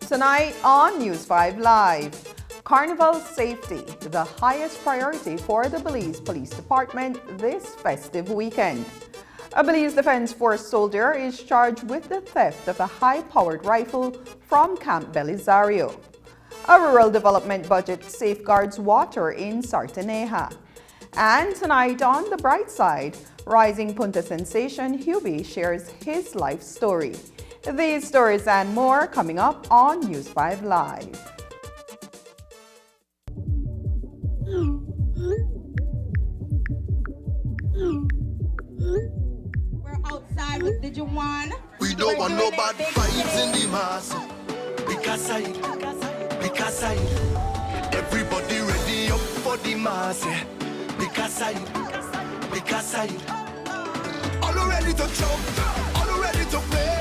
Tonight on News 5 Live, Carnival safety, the highest priority for the Belize Police Department this festive weekend. A Belize Defense Force soldier is charged with the theft of a high-powered rifle from Camp Belisario. A rural development budget safeguards water in Sartaneja. And tonight on The Bright Side, rising Punta sensation Hubie shares his life story. These stories and more coming up on News 5 Live. We're outside with Dijuan. We don't want no bad vibes in the mass. Pick a side. Everybody ready up for the mass. Pick a side. All ready to jump, all ready to play.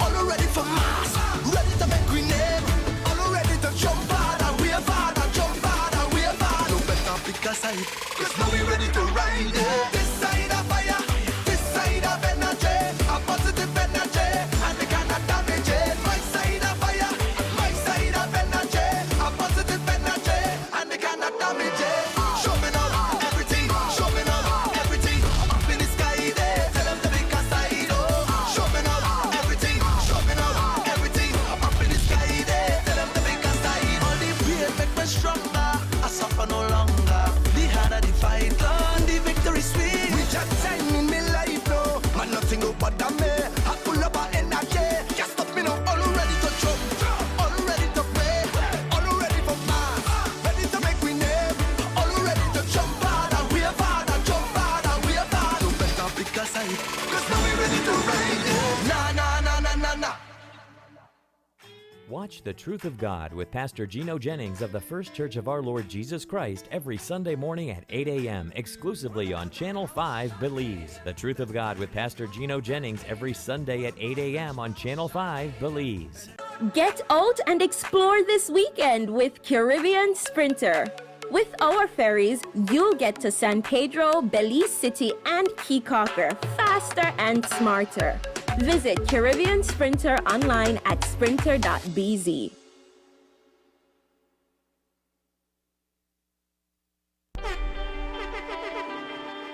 All ready for mass, ready to make grenade. All ready to jump hard and wave hard and jump hard and wave hard. No better pick a side, cause now we ready to ride it. This side of fire, this side of energy, a positive energy, and they cannot damage it. My side of fire, my side of energy, a positive energy, and they cannot damage it. Show me now everything, show me now everything. Up in the sky there, tell them to pick a side. Oh, show me now everything, show me now everything. Up in the sky there, tell them to pick a side. All the pain make me stronger, I suffer no longer. The harder the fight, Lord, the victory sweet. We just time in me life now, man nothing no bother me. I pull up our energy, can't stop me now. All ready to jump, all ready to play, all ready for mass, ready to make we name. All ready to jump hard and wave hard and jump hard and wave hard. You better pick a side, cause now we ready to ride it. Nah, nah, nah, nah, nah, nah. Watch The Truth of God with Pastor Gino Jennings of the First Church of Our Lord Jesus Christ every Sunday morning at 8 a.m. exclusively on Channel 5 Belize. The Truth of God with Pastor Gino Jennings every Sunday at 8 a.m. on Channel 5 Belize. Get out and explore this weekend with Caribbean Sprinter. With our ferries, you'll get to San Pedro, Belize City, and Key Cocker faster and smarter. Visit Caribbean Sprinter online at sprinter.bz.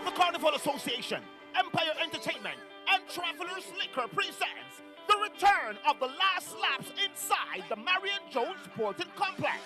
The Carnival Association, Empire Entertainment, and Travelers Liquor presents the return of the last laps inside the Marion Jones Sporting Complex.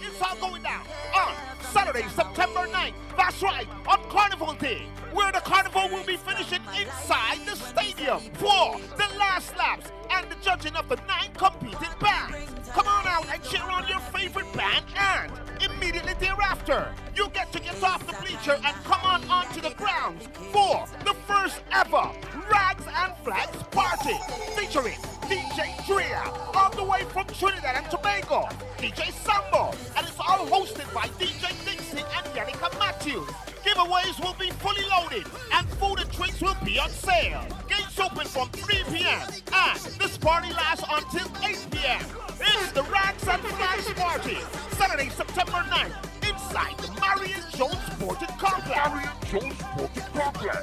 It's all going down on Saturday, September 9th. That's right, on Carnival Day, where the carnival will be finishing inside the stadium for the last laps and the judging of the 9 competing bands. Come on out and cheer on your favorite band, and immediately thereafter, you get to get off the bleacher and come on onto the grounds for the first ever Rags and Flags Party, featuring DJ Drea, all the way from Trinidad and Tobago, DJ Sambo, and it's all hosted by DJ Dixie and Yannicka Matthews. Giveaways will be fully loaded, and food and drinks will be on sale. Gates open from 3 p.m. p.m. And this party lasts until 8 p.m. It's the Rags and Flags Party, Saturday, September 9th, inside the Marion Jones Sporting Complex.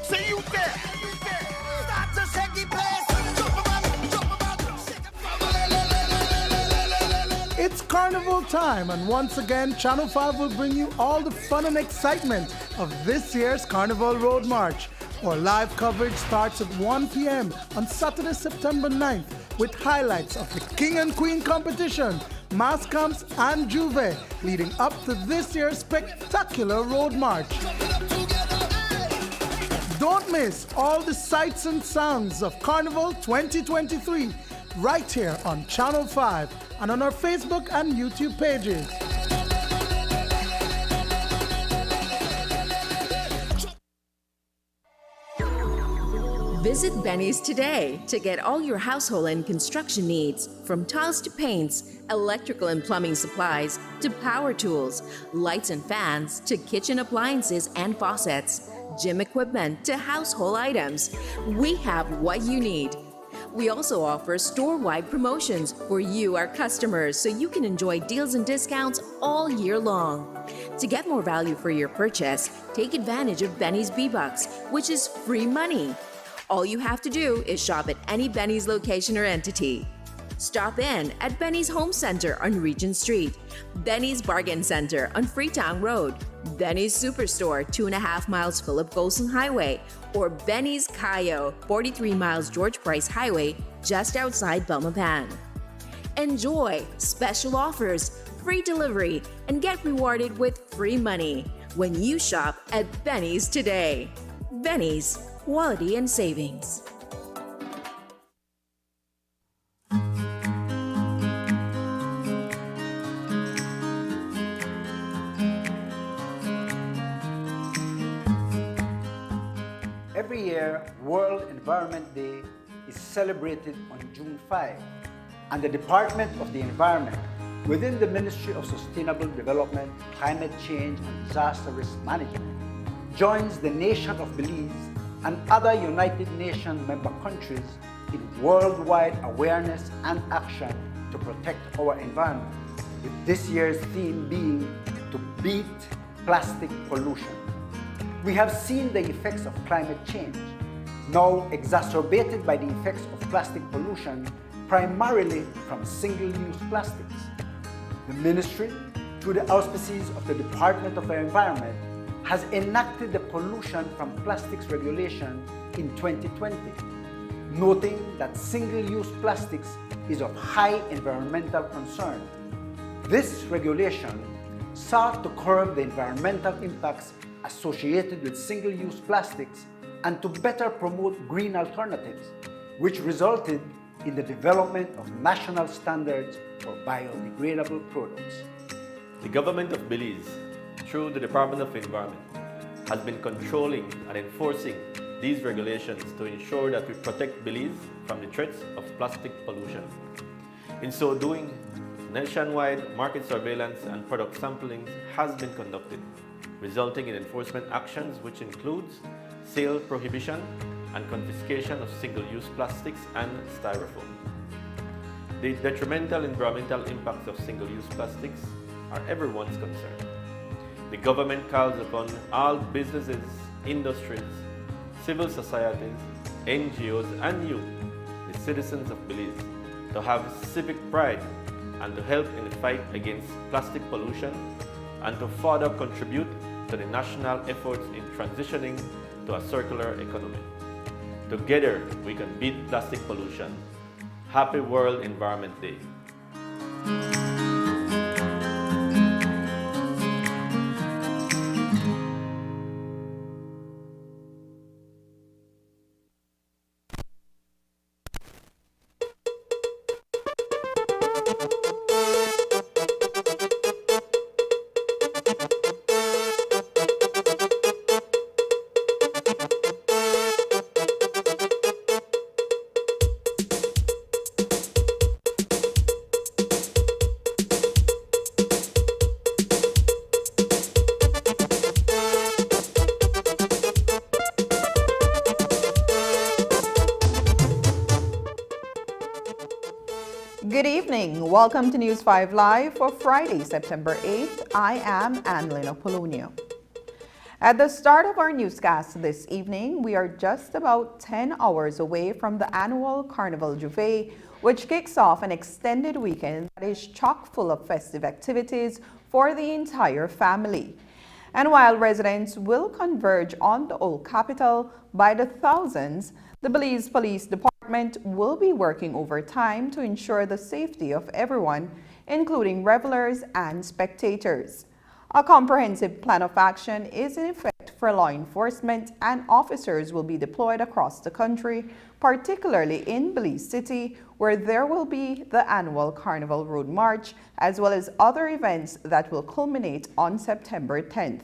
See you there. Start to shake the place. It's carnival time, and once again, Channel 5 will bring you all the fun and excitement of this year's Carnival Road March. Our live coverage starts at 1 p.m. on Saturday, September 9th, with highlights of the King and Queen competition, mass camps, and Juve, leading up to this year's spectacular Road March. Don't miss all the sights and sounds of Carnival 2023 right here on Channel 5 and on our Facebook and YouTube pages. Visit Benny's today to get all your household and construction needs, from tiles to paints, electrical and plumbing supplies to power tools, lights and fans to kitchen appliances and faucets, gym equipment to household items. We have what you need. We also offer store-wide promotions for you, our customers, so you can enjoy deals and discounts all year long. To get more value for your purchase, take advantage of Benny's B-Bucks, which is free money. All you have to do is shop at any Benny's location or entity. Stop in at Benny's Home Center on Regent Street, Benny's Bargain Center on Freetown Road, Benny's Superstore 2.5 miles Philip Golson Highway, or Benny's Cayo 43 miles George Price Highway just outside Belmopan. Enjoy special offers, free delivery, and get rewarded with free money when you shop at Benny's today. Benny's, quality and savings. Every year, World Environment Day is celebrated on June 5, and the Department of the Environment, within the Ministry of Sustainable Development, Climate Change and Disaster Risk Management, joins the nation of Belize and other United Nations member countries in worldwide awareness and action to protect our environment, with this year's theme being to beat plastic pollution. We have seen the effects of climate change, now exacerbated by the effects of plastic pollution, primarily from single-use plastics. The Ministry, through the auspices of the Department of the Environment, has enacted the Pollution from Plastics Regulation in 2020, noting that single-use plastics is of high environmental concern. This regulation sought to curb the environmental impacts associated with single-use plastics and to better promote green alternatives, which resulted in the development of national standards for biodegradable products. The government of Belize, through the Department of Environment, has been controlling and enforcing these regulations to ensure that we protect Belize from the threats of plastic pollution. In so doing, nationwide market surveillance and product sampling has been conducted, resulting in enforcement actions which includes sale prohibition and confiscation of single-use plastics and styrofoam. The detrimental environmental impacts of single-use plastics are everyone's concern. The government calls upon all businesses, industries, civil societies, NGOs, and you, the citizens of Belize, to have civic pride and to help in the fight against plastic pollution and to further contribute to the national efforts in transitioning to a circular economy. Together, we can beat plastic pollution. Happy World Environment Day. Good evening. Welcome to News 5 Live for Friday, September 8th. I am Annalyn Apolonio. At the start of our newscast this evening, we are just about 10 hours away from the annual Carnival Juve, which kicks off an extended weekend that is chock full of festive activities for the entire family. And while residents will converge on the Old Capitol by the thousands, the Belize Police Department will be working overtime to ensure the safety of everyone, including revelers and spectators. A comprehensive plan of action is in effect for law enforcement, and officers will be deployed across the country, particularly in Belize City, where there will be the annual Carnival Road March, as well as other events that will culminate on September 10th.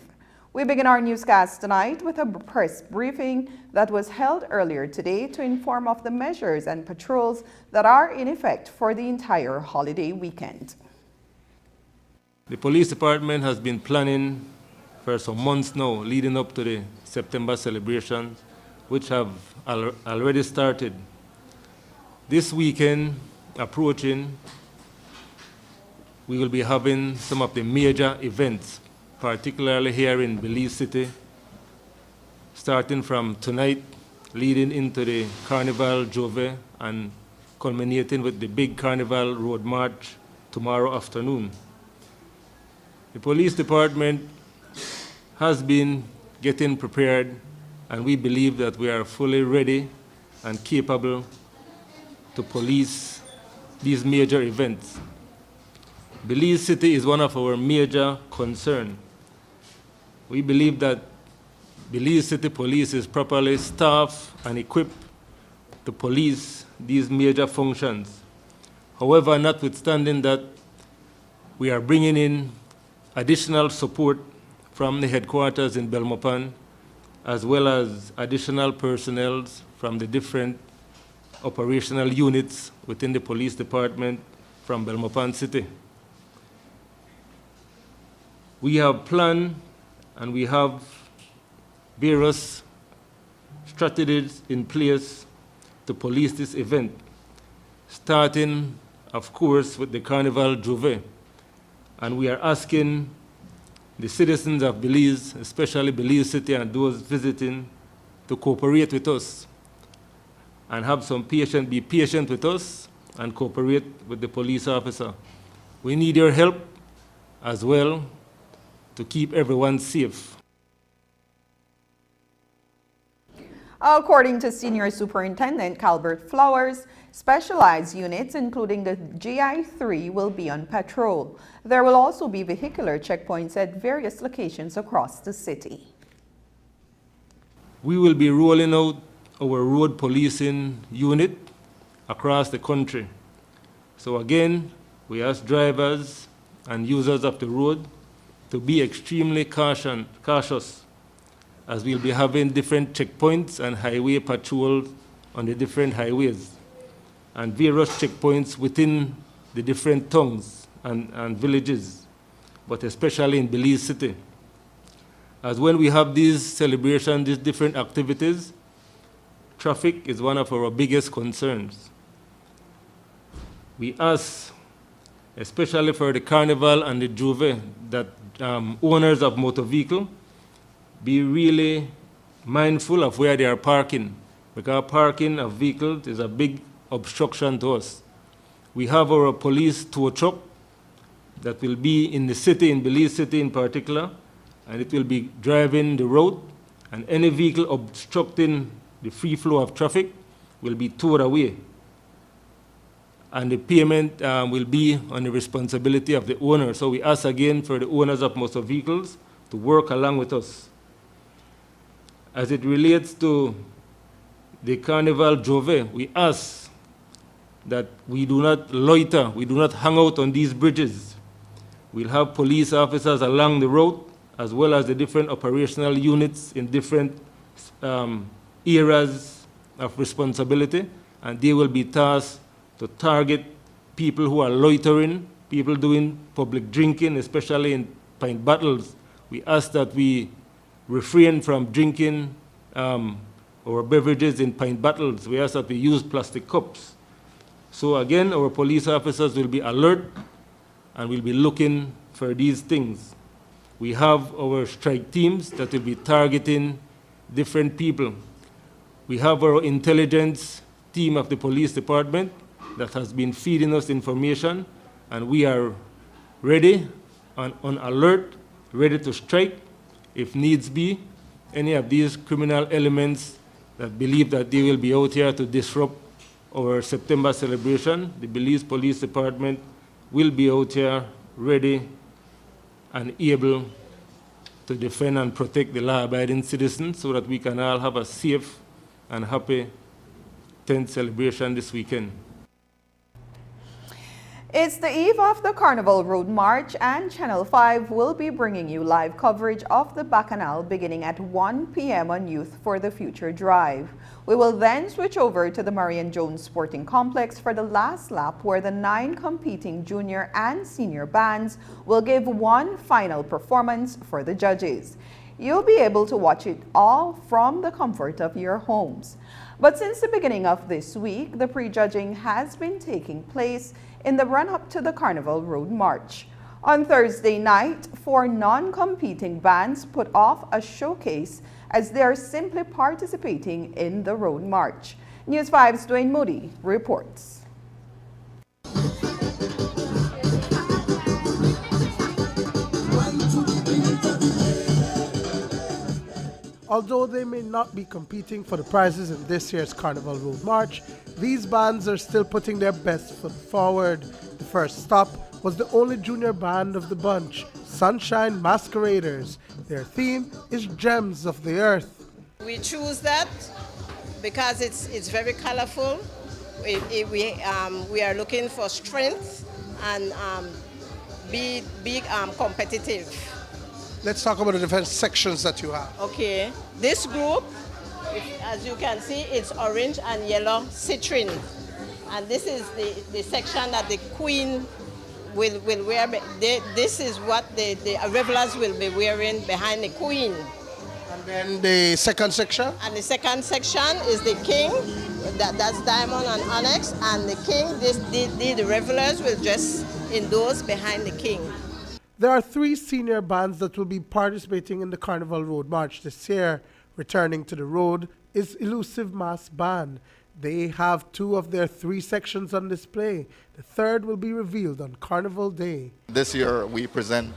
We begin our newscast tonight with a press briefing that was held earlier today to inform of the measures and patrols that are in effect for the entire holiday weekend. The police department has been planning for some months now, leading up to the September celebrations, which have already started. This weekend approaching, we will be having some of the major events, particularly here in Belize City, starting from tonight, leading into the Carnival Juve and culminating with the big Carnival Road March tomorrow afternoon. The police department has been getting prepared, and we believe that we are fully ready and capable to police these major events. Belize City is one of our major concerns. We believe that Belize City Police is properly staffed and equipped to police these major functions. However, notwithstanding that, we are bringing in additional support from the headquarters in Belmopan, as well as additional personnel from the different operational units within the police department from Belmopan City. We have planned and we have various strategies in place to police this event, starting, of course, with the Carnival Juve. And we are asking the citizens of Belize, especially Belize City and those visiting, to cooperate with us and have some patience, be patient with us and cooperate with the police officer. We need your help as well to keep everyone safe. According to Senior Superintendent Calbert Flowers, specialized units, including the GI-3, will be on patrol. There will also be vehicular checkpoints at various locations across the city. We will be rolling out our road policing unit across the country. So again, we ask drivers and users of the road to be extremely cautious, as we'll be having different checkpoints and highway patrols on the different highways, and various checkpoints within the different towns and villages, but especially in Belize City. As when we have these celebrations, these different activities, traffic is one of our biggest concerns. We ask, especially for the Carnival and the Juve, that owners of motor vehicle be really mindful of where they are parking, because parking of vehicles is a big obstruction to us. We have our police tow truck that will be in the city, in Belize City in particular, and it will be driving the road, and any vehicle obstructing the free flow of traffic will be towed away. And the payment will be on the responsibility of the owner. So we ask again for the owners of motor vehicles to work along with us. As it relates to the Carnival Juve, we ask that we do not loiter, we do not hang out on these bridges. We'll have police officers along the road, as well as the different operational units in different areas of responsibility, and they will be tasked to target people who are loitering, people doing public drinking, especially in pint bottles. We ask that we refrain from drinking our beverages in pint bottles. We ask that we use plastic cups. So again, our police officers will be alert and will be looking for these things. We have our strike teams that will be targeting different people. We have our intelligence team of the police department that has been feeding us information, and we are ready, on alert, ready to strike if needs be. Any of these criminal elements that believe that they will be out here to disrupt our September celebration, the Belize Police Department will be out here ready and able to defend and protect the law-abiding citizens so that we can all have a safe and happy 10th celebration this weekend. It's the eve of the Carnival Road March, and Channel 5 will be bringing you live coverage of the Bacchanal beginning at 1 p.m. on Youth for the Future Drive. We will then switch over to the Marion Jones Sporting Complex for the last lap, where the 9 competing junior and senior bands will give one final performance for the judges. You'll be able to watch it all from the comfort of your homes. But since the beginning of this week, the prejudging has been taking place in the run-up to the Carnival Road March. On Thursday night, 4 non-competing bands put off a showcase as they are simply participating in the Road March. News 5's Dwayne Moody reports. Although they may not be competing for the prizes in this year's Carnival Road March, these bands are still putting their best foot forward. The first stop was the only junior band of the bunch, Sunshine Masqueraders. Their theme is Gems of the Earth. We choose that because it's very colorful. We are looking for strength and be competitive. Let's talk about the different sections that you have. Okay, this group, as you can see, it's orange and yellow citrine. And this is the section that the queen will wear. This is what the revelers will be wearing behind the queen. And then the second section? And the second section is the king, that's diamond and onyx, and the king, the revelers will dress in those behind the king. There are 3 senior bands that will be participating in the Carnival Road March this year. Returning to the road is Elusive Mass Band. They have 2 of their 3 sections on display. The third will be revealed on Carnival Day. This year we present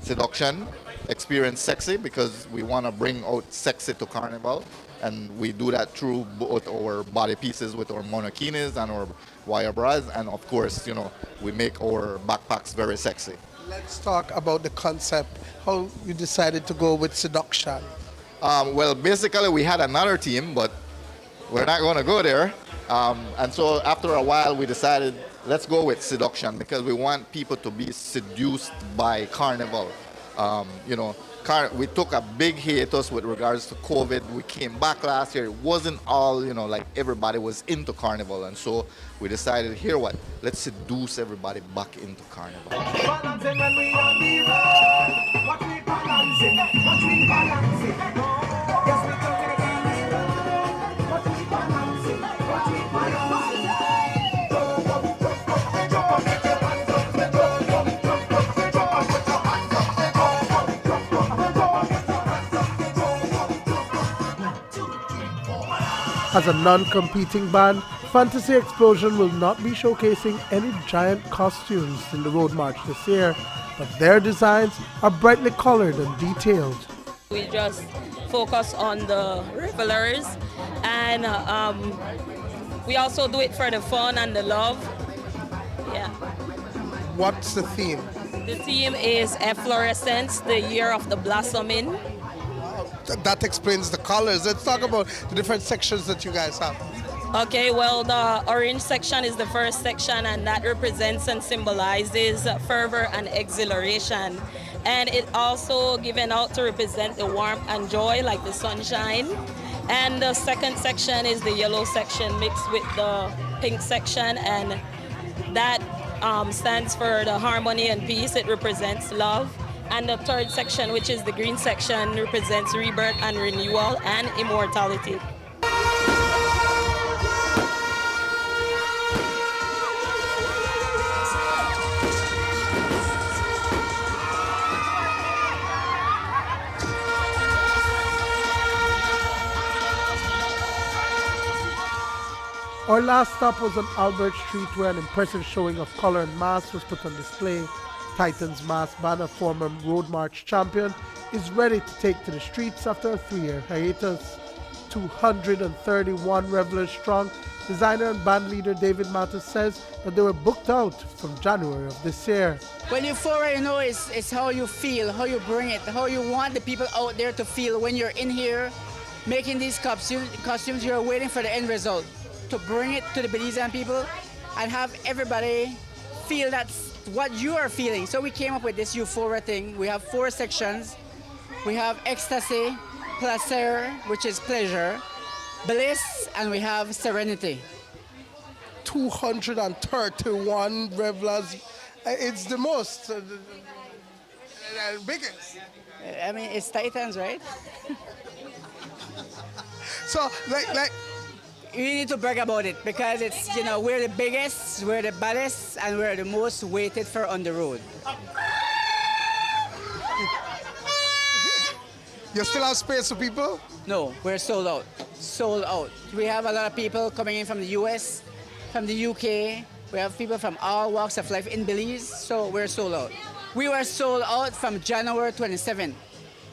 Seduction, Experience Sexy, because we want to bring out sexy to Carnival. And we do that through both our body pieces with our monokinis and our wire bras. And of course, you know, we make our backpacks very sexy. Let's talk about the concept, how you decided to go with Seduction. Well, basically we had another team, but we're not going to go there. And so after a while we decided, let's go with Seduction, because we want people to be seduced by Carnival. You know, we took a big hiatus with regards to COVID. We came back last year. It wasn't all, you know, like everybody was into Carnival. And so we decided, here what, let's seduce everybody back into Carnival. Balancing when we on the road. What we balancing? What we balancing? Yes, we talking about what we balancing? What we balancing? As a non-competing band, Fantasy Explosion will not be showcasing any giant costumes in the Road March this year, but their designs are brightly colored and detailed. We just focus on the revelers, and we also do it for the fun and the love. Yeah. What's the theme? The theme is Efflorescence, the year of the blossoming. That explains the colors. Let's talk about the different sections that you guys have. Okay, well, the orange section is the first section, and that represents and symbolizes fervor and exhilaration. And it also given out to represent the warmth and joy, like the sunshine. And the second section is the yellow section mixed with the pink section, and that stands for the harmony and peace. It represents love. And the third section, which is the green section, represents rebirth and renewal and immortality. Our last stop was on Albert Street, where an impressive showing of color and mass was put on display. Titans Mass Banner, former Road March champion, is ready to take to the streets after a 3-year hiatus. 231 revelers strong, designer and band leader David Mathis says that they were booked out from January of this year. Well, euphoria, it's how you feel, how you bring it, how you want the people out there to feel when you're in here making these costumes. You're waiting for the end result, to bring it to the Belizean people and have everybody feel that's what you are feeling. So we came up with this euphoria thing. We have 4 sections. We have ecstasy, placer, which is pleasure, bliss, and we have serenity. 231 revelers. It's the most, biggest. I mean, it's Titans, right? So, like, you need to brag about it because it's, we're the biggest, we're the baddest, and we're the most waited for on the road. You still have space for people? No, we're sold out. Sold out. We have a lot of people coming in from the US, from the UK. We have people from all walks of life in Belize, so we're sold out. We were sold out from January 27th.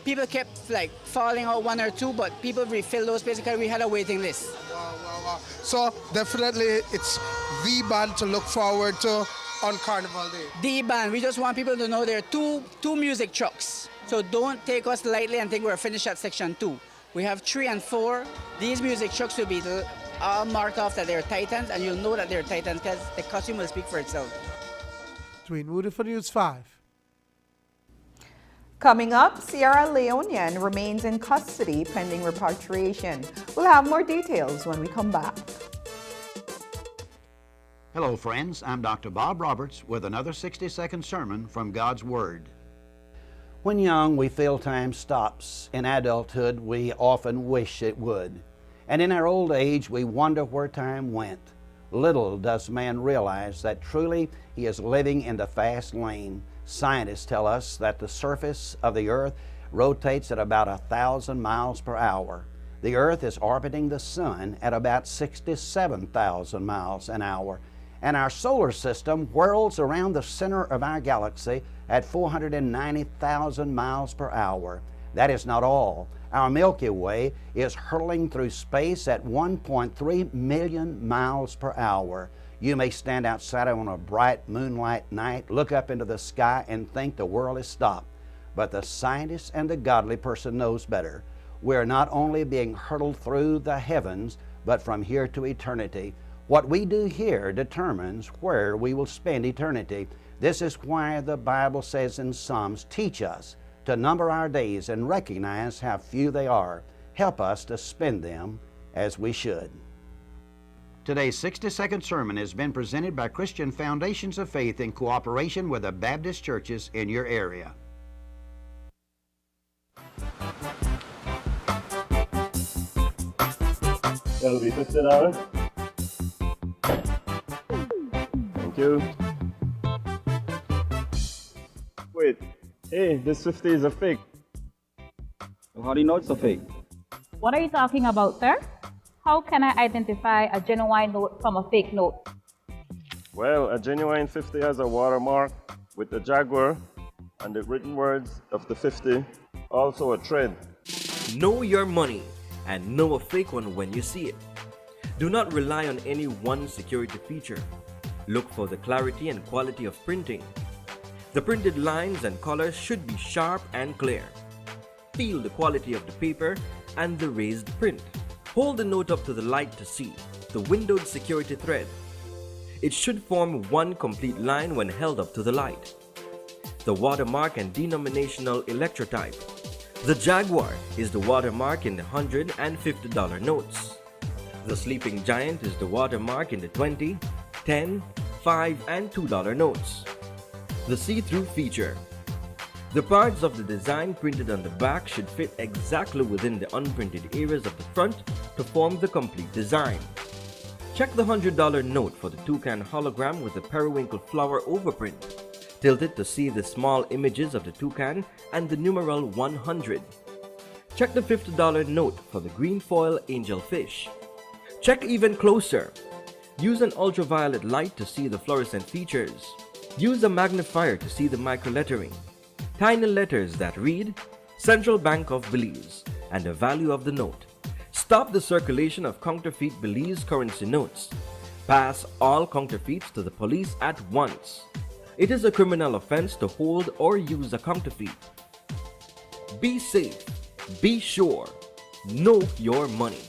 People kept falling out 1 or 2, but people refilled those spaces because we had a waiting list. Wow. So definitely it's the band to look forward to on Carnival Day. The band. We just want people to know there are two music trucks. So don't take us lightly and think we're finished at section 2. We have 3 and 4. These music trucks will be all marked off that they're Titans, and you'll know that they're Titans because the costume will speak for itself. Dwayne Woody for News 5. Coming up, Sierra Leonean remains in custody pending repatriation. We'll have more details when we come back. Hello, friends. I'm Dr. Bob Roberts with another 60-second sermon from God's Word. When young, we feel time stops. In adulthood, we often wish it would. And in our old age, we wonder where time went. Little does man realize that truly he is living in the fast lane. Scientists tell us that the surface of the Earth rotates at about 1,000 miles per hour. The Earth is orbiting the Sun at about 67,000 miles an hour. And our solar system whirls around the center of our galaxy at 490,000 miles per hour. That is not all. Our Milky Way is hurtling through space at 1.3 million miles per hour. You may stand outside on a bright moonlight night, look up into the sky, and think the world is stopped. But the scientist and the godly person knows better. We're not only being hurtled through the heavens, but from here to eternity. What we do here determines where we will spend eternity. This is why the Bible says in Psalms, teach us to number our days and recognize how few they are. Help us to spend them as we should. Today's 60-second sermon has been presented by Christian Foundations of Faith in cooperation with the Baptist churches in your area. That'll be $50. Thank you. Wait, hey, this 50 is a fake. How do you know it's a fake? What are you talking about, sir? How can I identify a genuine note from a fake note? Well, a genuine 50 has a watermark with the Jaguar and the written words of the 50, also a thread. Know your money and know a fake one when you see it. Do not rely on any one security feature. Look for the clarity and quality of printing. The printed lines and colors should be sharp and clear. Feel the quality of the paper and the raised print. Hold the note up to the light to see the windowed security thread. It should form one complete line when held up to the light. The watermark and denominational electrotype. The Jaguar is the watermark in the $100 and $50 notes. The Sleeping Giant is the watermark in the $20, $10, $5, and $2 notes. The see-through feature. The parts of the design printed on the back should fit exactly within the unprinted areas of the front to form the complete design. Check the $100 note for the toucan hologram with the periwinkle flower overprint. Tilt it to see the small images of the toucan and the numeral 100. Check the $50 note for the green foil angelfish. Check even closer. Use an ultraviolet light to see the fluorescent features. Use a magnifier to see the microlettering. Tiny letters that read Central Bank of Belize and the value of the note. Stop the circulation of counterfeit Belize currency notes. Pass all counterfeits to the police at once. It is a criminal offense to hold or use a counterfeit. Be safe. Be sure. Know your money.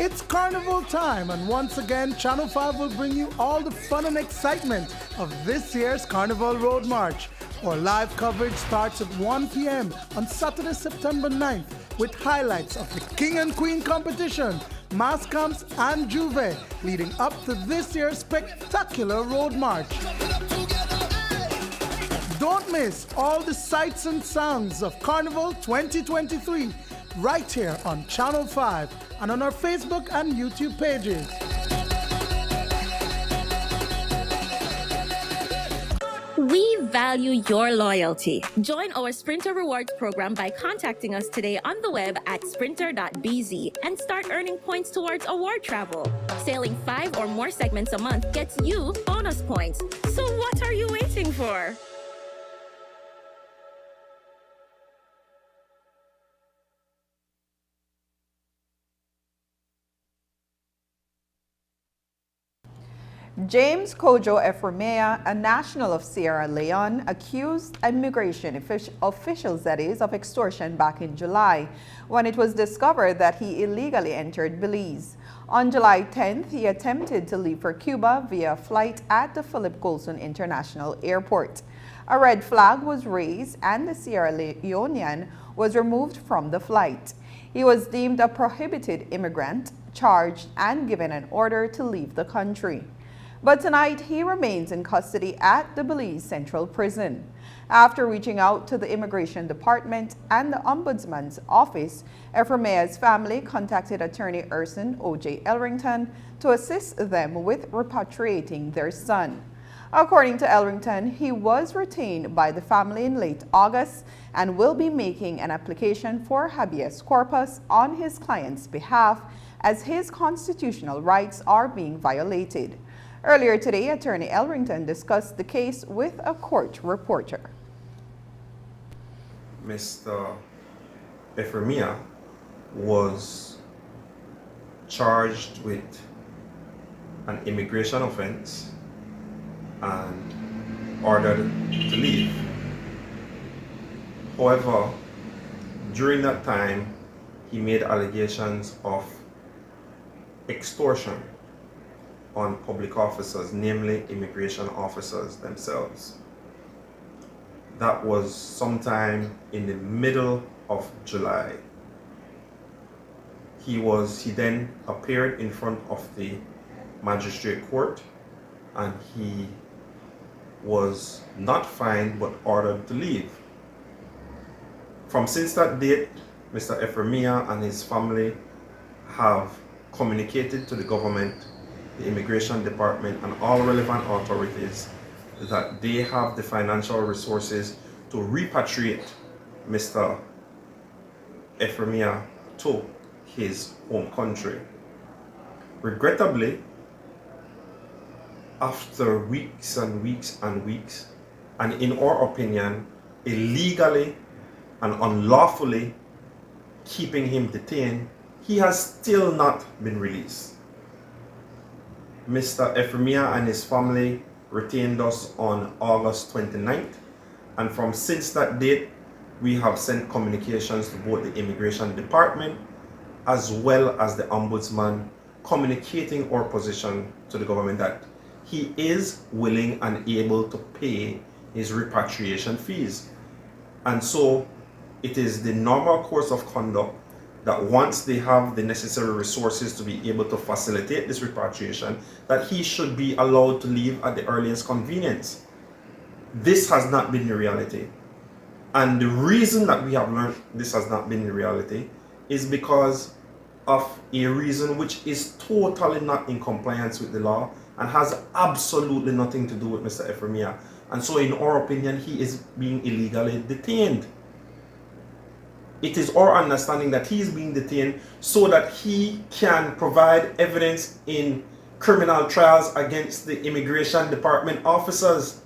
It's carnival time, and once again, Channel 5 will bring you all the fun and excitement of this year's Carnival Road March. Our live coverage starts at 1 p.m. on Saturday, September 9th, with highlights of the King and Queen competition, mass camps, and Juve, leading up to this year's spectacular Road March. Don't miss all the sights and sounds of Carnival 2023 right here on Channel 5 and on our Facebook and YouTube pages. We value your loyalty. Join our Sprinter Rewards program by contacting us today on the web at sprinter.bz and start earning points towards award travel. Sailing 5 or more segments a month gets you bonus points. So what are you waiting for? James Kojo Efremia, a national of Sierra Leone, accused immigration officials, that is, of extortion back in July, when it was discovered that he illegally entered Belize. On July 10th, he attempted to leave for Cuba via flight at the Philip Coulson International Airport. A red flag was raised and the Sierra Leonean was removed from the flight. He was deemed a prohibited immigrant, charged, and given an order to leave the country. But tonight, he remains in custody at the Belize Central Prison. After reaching out to the Immigration Department and the Ombudsman's Office, Efremia's family contacted attorney Urson O.J. Elrington to assist them with repatriating their son. According to Elrington, he was retained by the family in late August and will be making an application for habeas corpus on his client's behalf as his constitutional rights are being violated. Earlier today, Attorney Elrington discussed the case with a court reporter. Mr. Efremia was charged with an immigration offense and ordered to leave. However, during that time, he made allegations of extortion on public officers, namely immigration officers themselves. That was sometime in the middle of July. He then appeared in front of the magistrate court and he was not fined but ordered to leave. Since that date, Mr. Efremia and his family have communicated to the government, the Immigration Department, and all relevant authorities that they have the financial resources to repatriate Mr. Efremia to his home country. Regrettably, after weeks and weeks and weeks, and in our opinion, illegally and unlawfully keeping him detained, he has still not been released. Mr. Efremia and his family retained us on August 29th, and since that date, we have sent communications to both the Immigration Department as well as the Ombudsman, communicating our position to the government that he is willing and able to pay his repatriation fees. And so it is the normal course of conduct that once they have the necessary resources to be able to facilitate this repatriation, that he should be allowed to leave at the earliest convenience. This has not been the reality. And the reason that we have learned this has not been the reality is because of a reason which is totally not in compliance with the law and has absolutely nothing to do with Mr. Efremia. And so in our opinion, he is being illegally detained. it is our understanding that he is being detained so that he can provide evidence in criminal trials against the Immigration Department officers.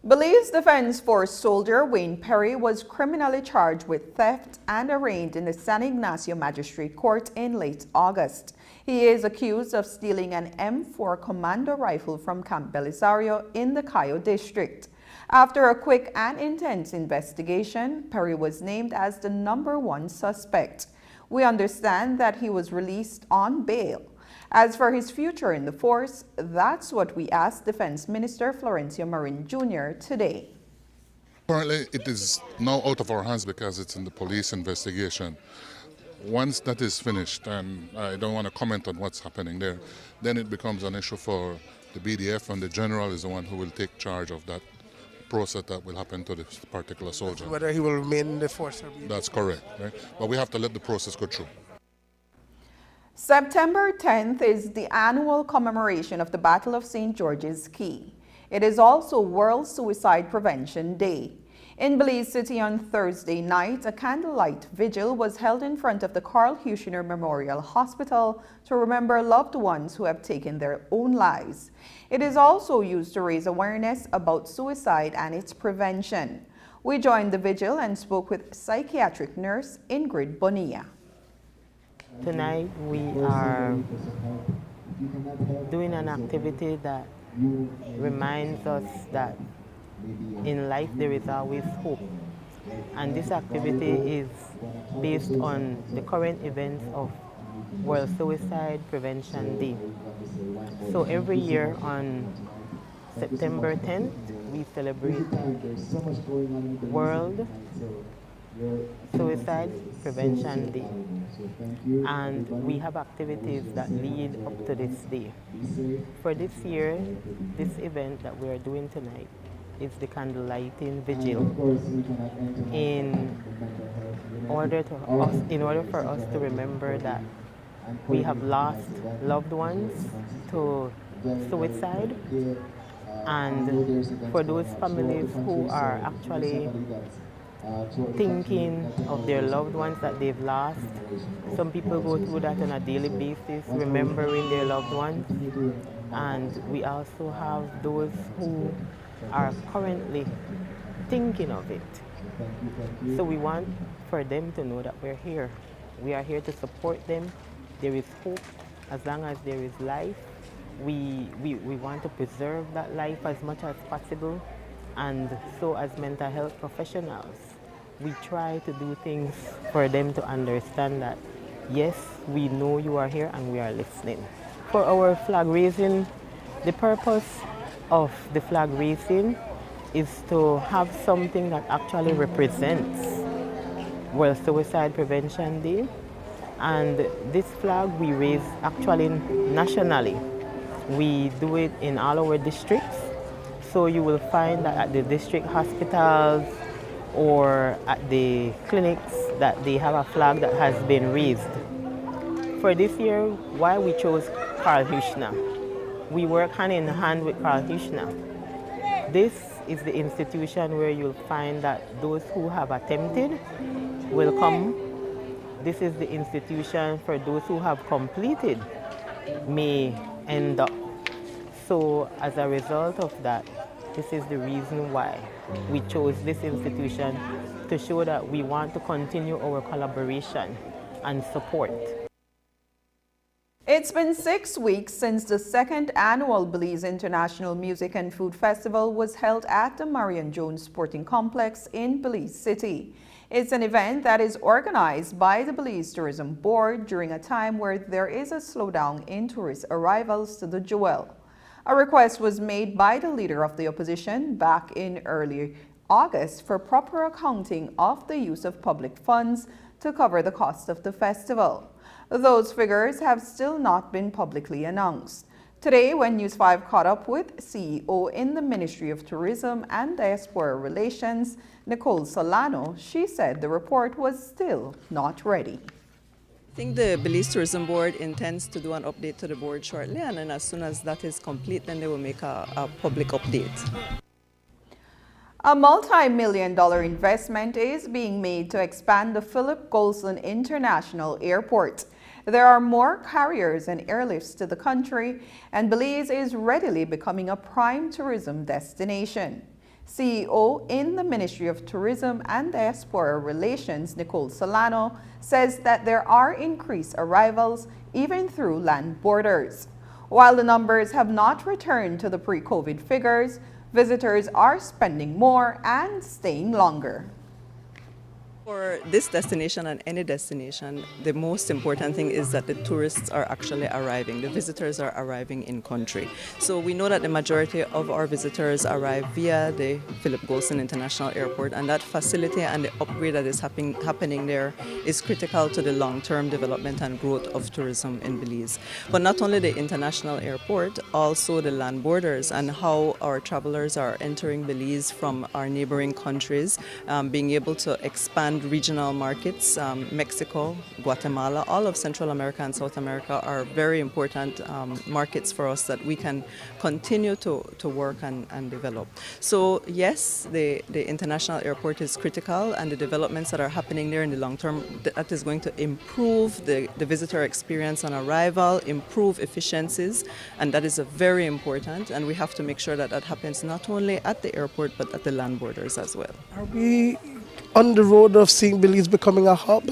Belize Defense Force soldier Wayne Perry was criminally charged with theft and arraigned in the San Ignacio Magistrate Court in late August. He is accused of stealing an M4 Commando rifle from Camp Belisario in the Cayo district. After a quick and intense investigation, Perry was named as the #1 suspect. We understand that he was released on bail. As for his future in the force, that's what we asked Defense Minister Florencio Marin Jr. today. Currently, it is now out of our hands because it's in the police investigation. Once that is finished, and I don't want to comment on what's happening there, then it becomes an issue for the BDF, and the general is the one who will take charge of that process that will happen to this particular soldier. Whether he will remain in the force or be... That's correct, right? But we have to let the process go through. September 10th is the annual commemoration of the Battle of St. George's Key. It is also World Suicide Prevention Day. In Belize City on Thursday night, a candlelight vigil was held in front of the Carl Hushner Memorial Hospital to remember loved ones who have taken their own lives. It is also used to raise awareness about suicide and its prevention. We joined the vigil and spoke with psychiatric nurse Ingrid Bonilla. Tonight we are doing an activity that reminds us that in life there is always hope. And this activity is based on the current events of World Suicide Prevention Day. So every year on September 10th, we celebrate World Suicide Prevention Day. And we have activities that lead up to this day. For this year, this event that we are doing tonight is the candlelighting vigil. In order for us to remember that we have lost loved ones to suicide, and for those families who are actually thinking of their loved ones that they've lost. Some people go through that on a daily basis, remembering their loved ones. And we also have those who are currently thinking of it. So we want for them to know that we're here. We are here to support them. There is hope. As long as there is life, we want to preserve that life as much as possible. And so as mental health professionals, we try to do things for them to understand that, yes, we know you are here and we are listening. For our flag raising, the purpose of the flag raising is to have something that actually represents World Suicide Prevention Day. And this flag we raise actually nationally. We do it in all our districts. So you will find that at the district hospitals or at the clinics that they have a flag that has been raised. For this year, why we chose Carl Hushner? We work hand in hand with Carl Hushner. This is the institution where you'll find that those who have attempted will come. This is the institution for those who have completed may end up. So as a result of that, this is the reason why we chose this institution, to show that we want to continue our collaboration and support. It's been 6 weeks since the second annual Belize International Music and Food Festival was held at the Marion Jones Sporting Complex in Belize City. It's an event that is organized by the Belize Tourism Board during a time where there is a slowdown in tourist arrivals to the Jewel. A request was made by the leader of the opposition back in early August for proper accounting of the use of public funds to cover the cost of the festival. Those figures have still not been publicly announced. Today, when News 5 caught up with CEO in the Ministry of Tourism and Diaspora Relations, Nicole Solano, she said the report was still not ready. I think the Belize Tourism Board intends to do an update to the board shortly, and then as soon as that is complete, then they will make a public update. A multi-million-dollar investment is being made to expand the Philip Golson International Airport. There are more carriers and airlifts to the country, and Belize is readily becoming a prime tourism destination. CEO in the Ministry of Tourism and Diaspora Relations, Nicole Solano, says that there are increased arrivals even through land borders. While the numbers have not returned to the pre-COVID figures, visitors are spending more and staying longer. For this destination and any destination, the most important thing is that the tourists are actually arriving. The visitors are arriving in country. So we know that the majority of our visitors arrive via the Philip Golson International Airport, and that facility and the upgrade that is happening there is critical to the long-term development and growth of tourism in Belize. But not only the international airport, also the land borders and how our travelers are entering Belize from our neighboring countries, being able to expand regional markets. Mexico, Guatemala, all of Central America and South America are very important markets for us that we can continue to work and develop. So yes, the international airport is critical, and the developments that are happening there in the long term, that is going to improve the visitor experience on arrival, improve efficiencies, and that is very important, and we have to make sure that that happens not only at the airport but at the land borders as well. Are we on the road of seeing Belize becoming a hub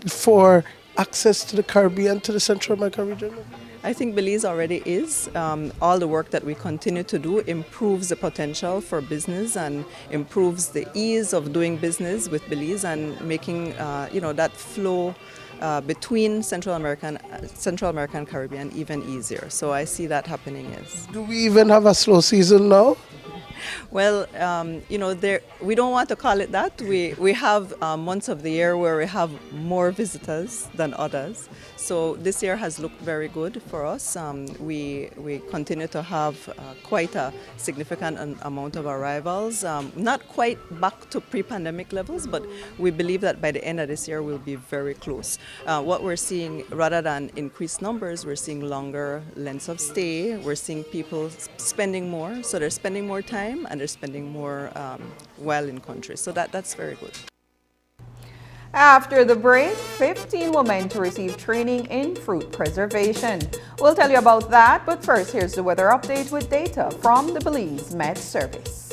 for access to the Caribbean, to the Central America region? I think Belize already is. All the work that we continue to do improves the potential for business and improves the ease of doing business with Belize and making that flow between Central American and Caribbean even easier. So I see that happening, yes. Do we even have a slow season now? Well, we don't want to call it that. We have months of the year where we have more visitors than others. So this year has looked very good for us. We continue to have quite a significant amount of arrivals. Not quite back to pre-pandemic levels, but we believe that by the end of this year we'll be very close. What we're seeing, rather than increased numbers, we're seeing longer lengths of stay. We're seeing people spending more, so they're spending more time and they're spending more while in country. So that's very good. After the break, 15 women to receive training in fruit preservation. We'll tell you about that, but first, here's the weather update with data from the Belize Met Service.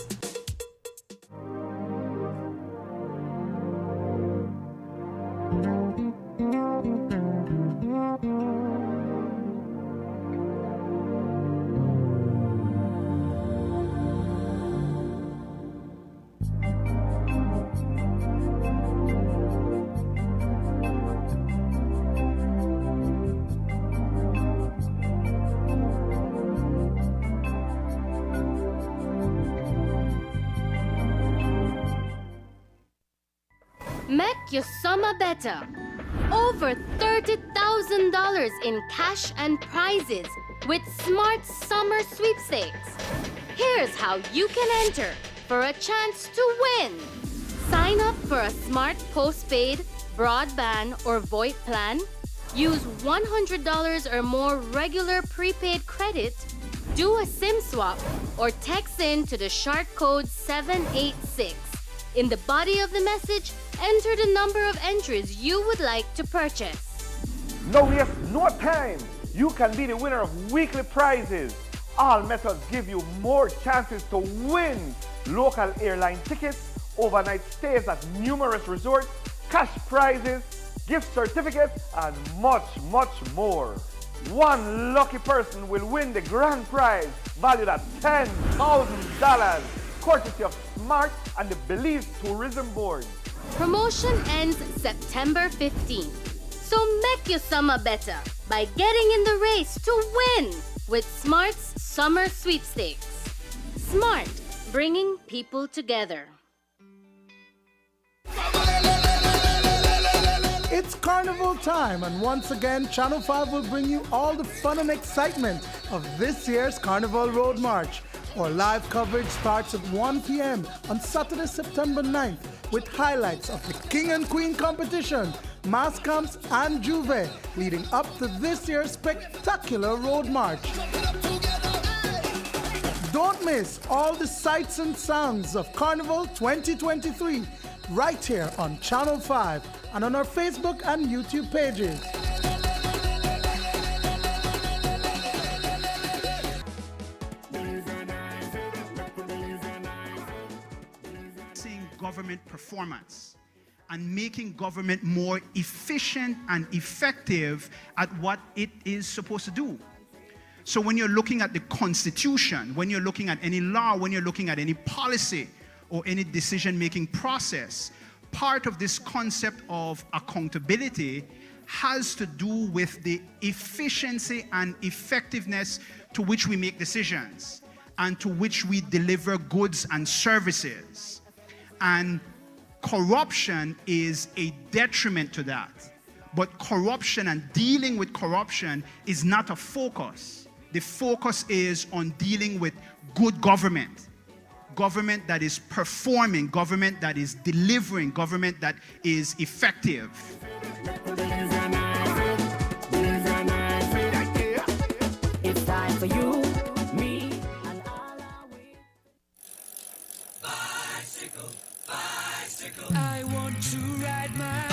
Make your summer better. Over $30,000 in cash and prizes with Smart Summer Sweepstakes. Here's how you can enter for a chance to win. Sign up for a Smart Postpaid, Broadband, or VoIP plan. Use $100 or more regular prepaid credit. Do a SIM swap or text in to the short code 786. In the body of the message, enter the number of entries you would like to purchase. No waste, no time. You can be the winner of weekly prizes. All methods give you more chances to win local airline tickets, overnight stays at numerous resorts, cash prizes, gift certificates, and much, much more. One lucky person will win the grand prize valued at $10,000, courtesy of Smart and the Belize Tourism Board. Promotion ends September 15th. So make your summer better by getting in the race to win with Smart's Summer Sweepstakes. Smart, bringing people together. It's carnival time, and once again, Channel 5 will bring you all the fun and excitement of this year's Carnival Road March. Our live coverage starts at 1 p.m. on Saturday, September 9th, with highlights of the King and Queen competition, mass camps, and Juve, leading up to this year's spectacular Road March. Don't miss all the sights and sounds of Carnival 2023 right here on Channel 5 and on our Facebook and YouTube pages. Government performance and making government more efficient and effective at what it is supposed to do. So when you're looking at the Constitution, when you're looking at any law, when you're looking at any policy or any decision-making process, part of this concept of accountability has to do with the efficiency and effectiveness to which we make decisions and to which we deliver goods and services. And corruption is a detriment to that. But corruption and dealing with corruption is not a focus. The focus is on dealing with good government. Government that is performing, government that is delivering, government that is effective. It's time for you. I want to ride my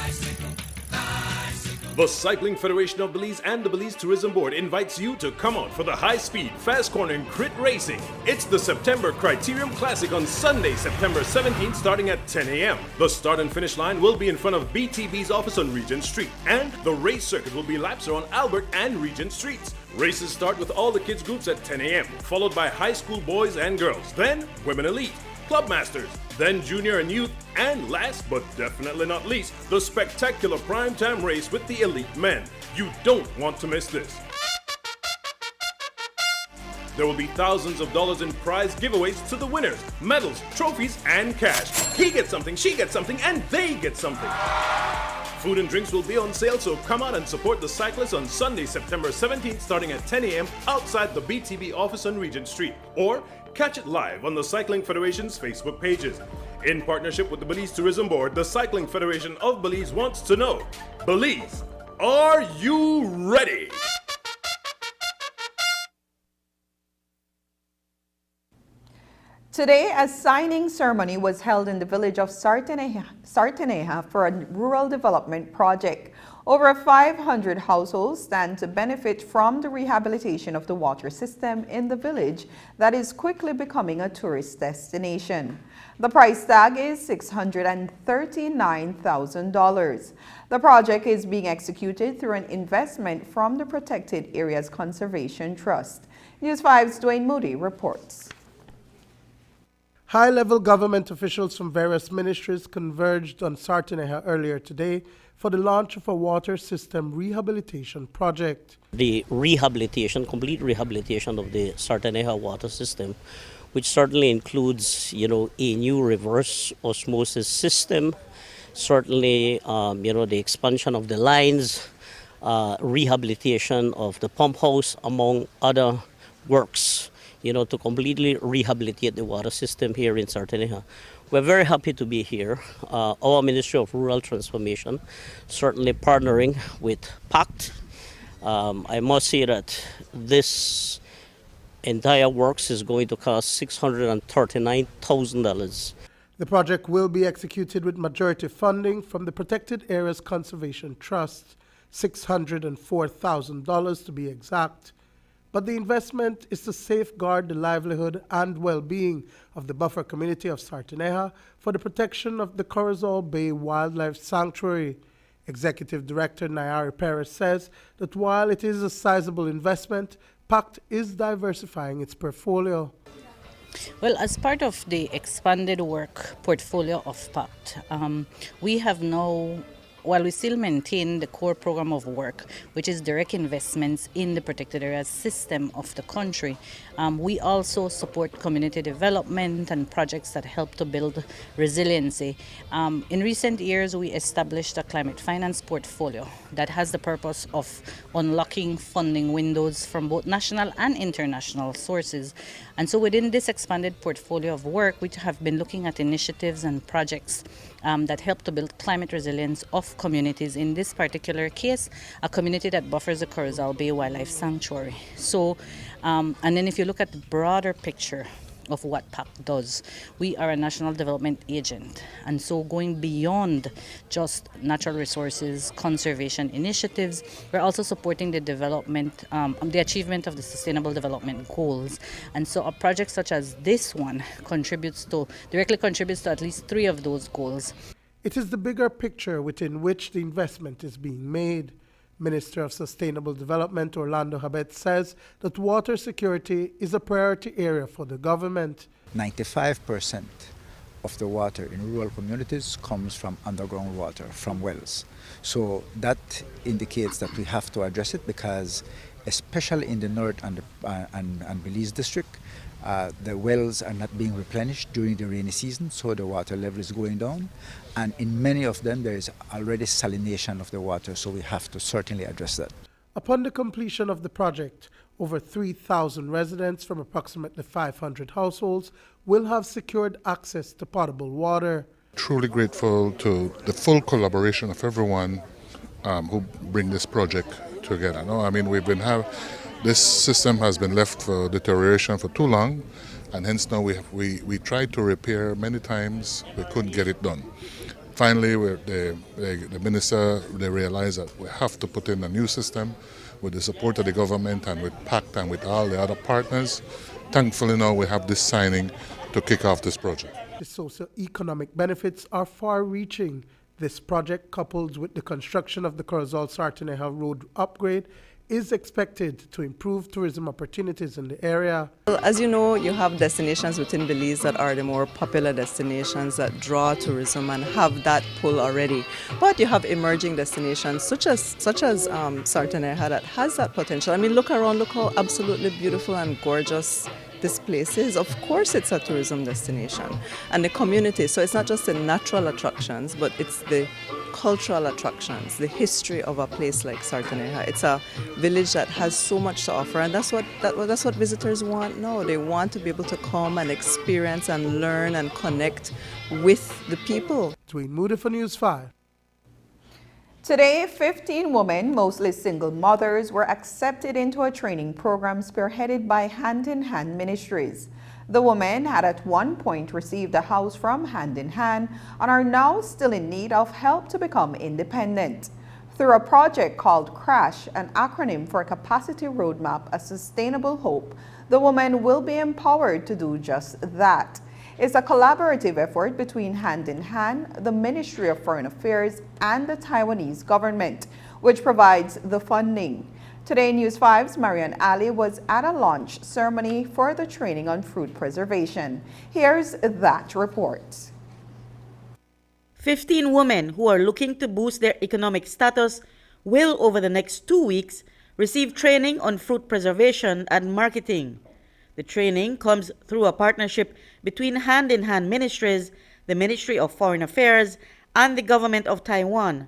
bicycle, bicycle. The Cycling Federation of Belize and the Belize Tourism Board invites you to come out for the high-speed, fast-cornering crit racing. It's the September Criterium Classic on Sunday, September 17th, starting at 10 a.m. The start and finish line will be in front of BTB's office on Regent Street, and the race circuit will be laps around Albert and Regent Streets. Races start with all the kids groups at 10 a.m., followed by high school boys and girls, then Women Elite, Club Masters, then Junior and Youth, and last but definitely not least, the spectacular primetime race with the elite men. You don't want to miss this. There will be thousands of dollars in prize giveaways to the winners, medals, trophies, and cash. He gets something, she gets something, and they get something. Food and drinks will be on sale, so come out and support the cyclists on Sunday, September 17th, starting at 10 a.m. outside the BTB office on Regent Street. Or catch it live on the Cycling Federation's Facebook pages. In partnership with the Belize Tourism Board, the Cycling Federation of Belize wants to know, Belize, are you ready? Today, a signing ceremony was held in the village of Sarteneja for a rural development project. Over 500 households stand to benefit from the rehabilitation of the water system in the village that is quickly becoming a tourist destination. The price tag is $639,000. The project is being executed through an investment from the Protected Areas Conservation Trust. News 5's Dwayne Moody reports. High-level government officials from various ministries converged on Sarteneja earlier today for the launch of a water system rehabilitation project. The rehabilitation, complete rehabilitation of the Sarteneja water system, which certainly includes, a new reverse osmosis system, certainly, the expansion of the lines, rehabilitation of the pump house, among other works, to completely rehabilitate the water system here in Sarteneja. We're very happy to be here. Our Ministry of Rural Transformation certainly partnering with PACT. I must say that this entire works is going to cost $639,000. The project will be executed with majority funding from the Protected Areas Conservation Trust, $604,000 to be exact. But the investment is to safeguard the livelihood and well-being of the buffer community of Sarteneja for the protection of the Corozal Bay Wildlife Sanctuary. Executive Director Nayari Perez says that while it is a sizable investment, PACT is diversifying its portfolio. Well, as part of the expanded work portfolio of PACT, we have now, while we still maintain the core program of work, which is direct investments in the protected areas system of the country, we also support community development and projects that help to build resiliency. In recent years, we established a climate finance portfolio that has the purpose of unlocking funding windows from both national and international sources And so within this expanded portfolio of work, we have been looking at initiatives and projects that help to build climate resilience of communities. In this particular case, a community that buffers the Curacao Bay Wildlife Sanctuary. So, and then if you look at the broader picture of what PACT does, we are a national development agent. And so going beyond just natural resources, conservation initiatives, we're also supporting the development, the achievement of the Sustainable Development Goals. And so a project such as this one directly contributes to at least 3 of those goals. It is the bigger picture within which the investment is being made. Minister of Sustainable Development Orlando Habet says that water security is a priority area for the government. 95% of the water in rural communities comes from underground water, from wells. So that indicates that we have to address it because especially in the North and Belize district, the wells are not being replenished during the rainy season, so the water level is going down. And in many of them, there is already salination of the water, so we have to certainly address that. Upon the completion of the project, over 3,000 residents from approximately 500 households will have secured access to potable water. Truly grateful to the full collaboration of everyone who bring this project together. No, I mean, this system has been left for deterioration for too long, and hence now we tried to repair many times, we couldn't get it done. Finally, the minister, they realized that we have to put in a new system with the support of the government and with PACT and with all the other partners. Thankfully now we have this signing to kick off this project. The socio-economic benefits are far-reaching. This project, coupled with the construction of the Corozal-Sarteneja Road upgrade, is expected to improve tourism opportunities in the area. Well, as you know, you have destinations within Belize that are the more popular destinations that draw tourism and have that pull already. But you have emerging destinations such as Sarteneja that has that potential. I mean, look around, look how absolutely beautiful and gorgeous this place is. Of course it's a tourism destination. And the community, so it's not just the natural attractions, but it's the cultural attractions, the history of a place like Sarteneja. It's a village that has so much to offer, and that's what visitors want now. They want to be able to come and experience and learn and connect with the people. Dwayne Moody for News 5. Today, 15 women, mostly single mothers, were accepted into a training program spearheaded by Hand in Hand Ministries. The women had at one point received a house from Hand in Hand and are now still in need of help to become independent. Through a project called CRASH, an acronym for Capacity Roadmap, A Sustainable Hope, the women will be empowered to do just that. It's a collaborative effort between Hand in Hand, the Ministry of Foreign Affairs, and the Taiwanese government, which provides the funding. Today, News 5's Marian Ali was at a launch ceremony for the training on fruit preservation. Here's that report. 15 women who are looking to boost their economic status will, over the next 2 weeks, receive training on fruit preservation and marketing. The training comes through a partnership between Hand in Hand Ministries, the Ministry of Foreign Affairs, and the Government of Taiwan.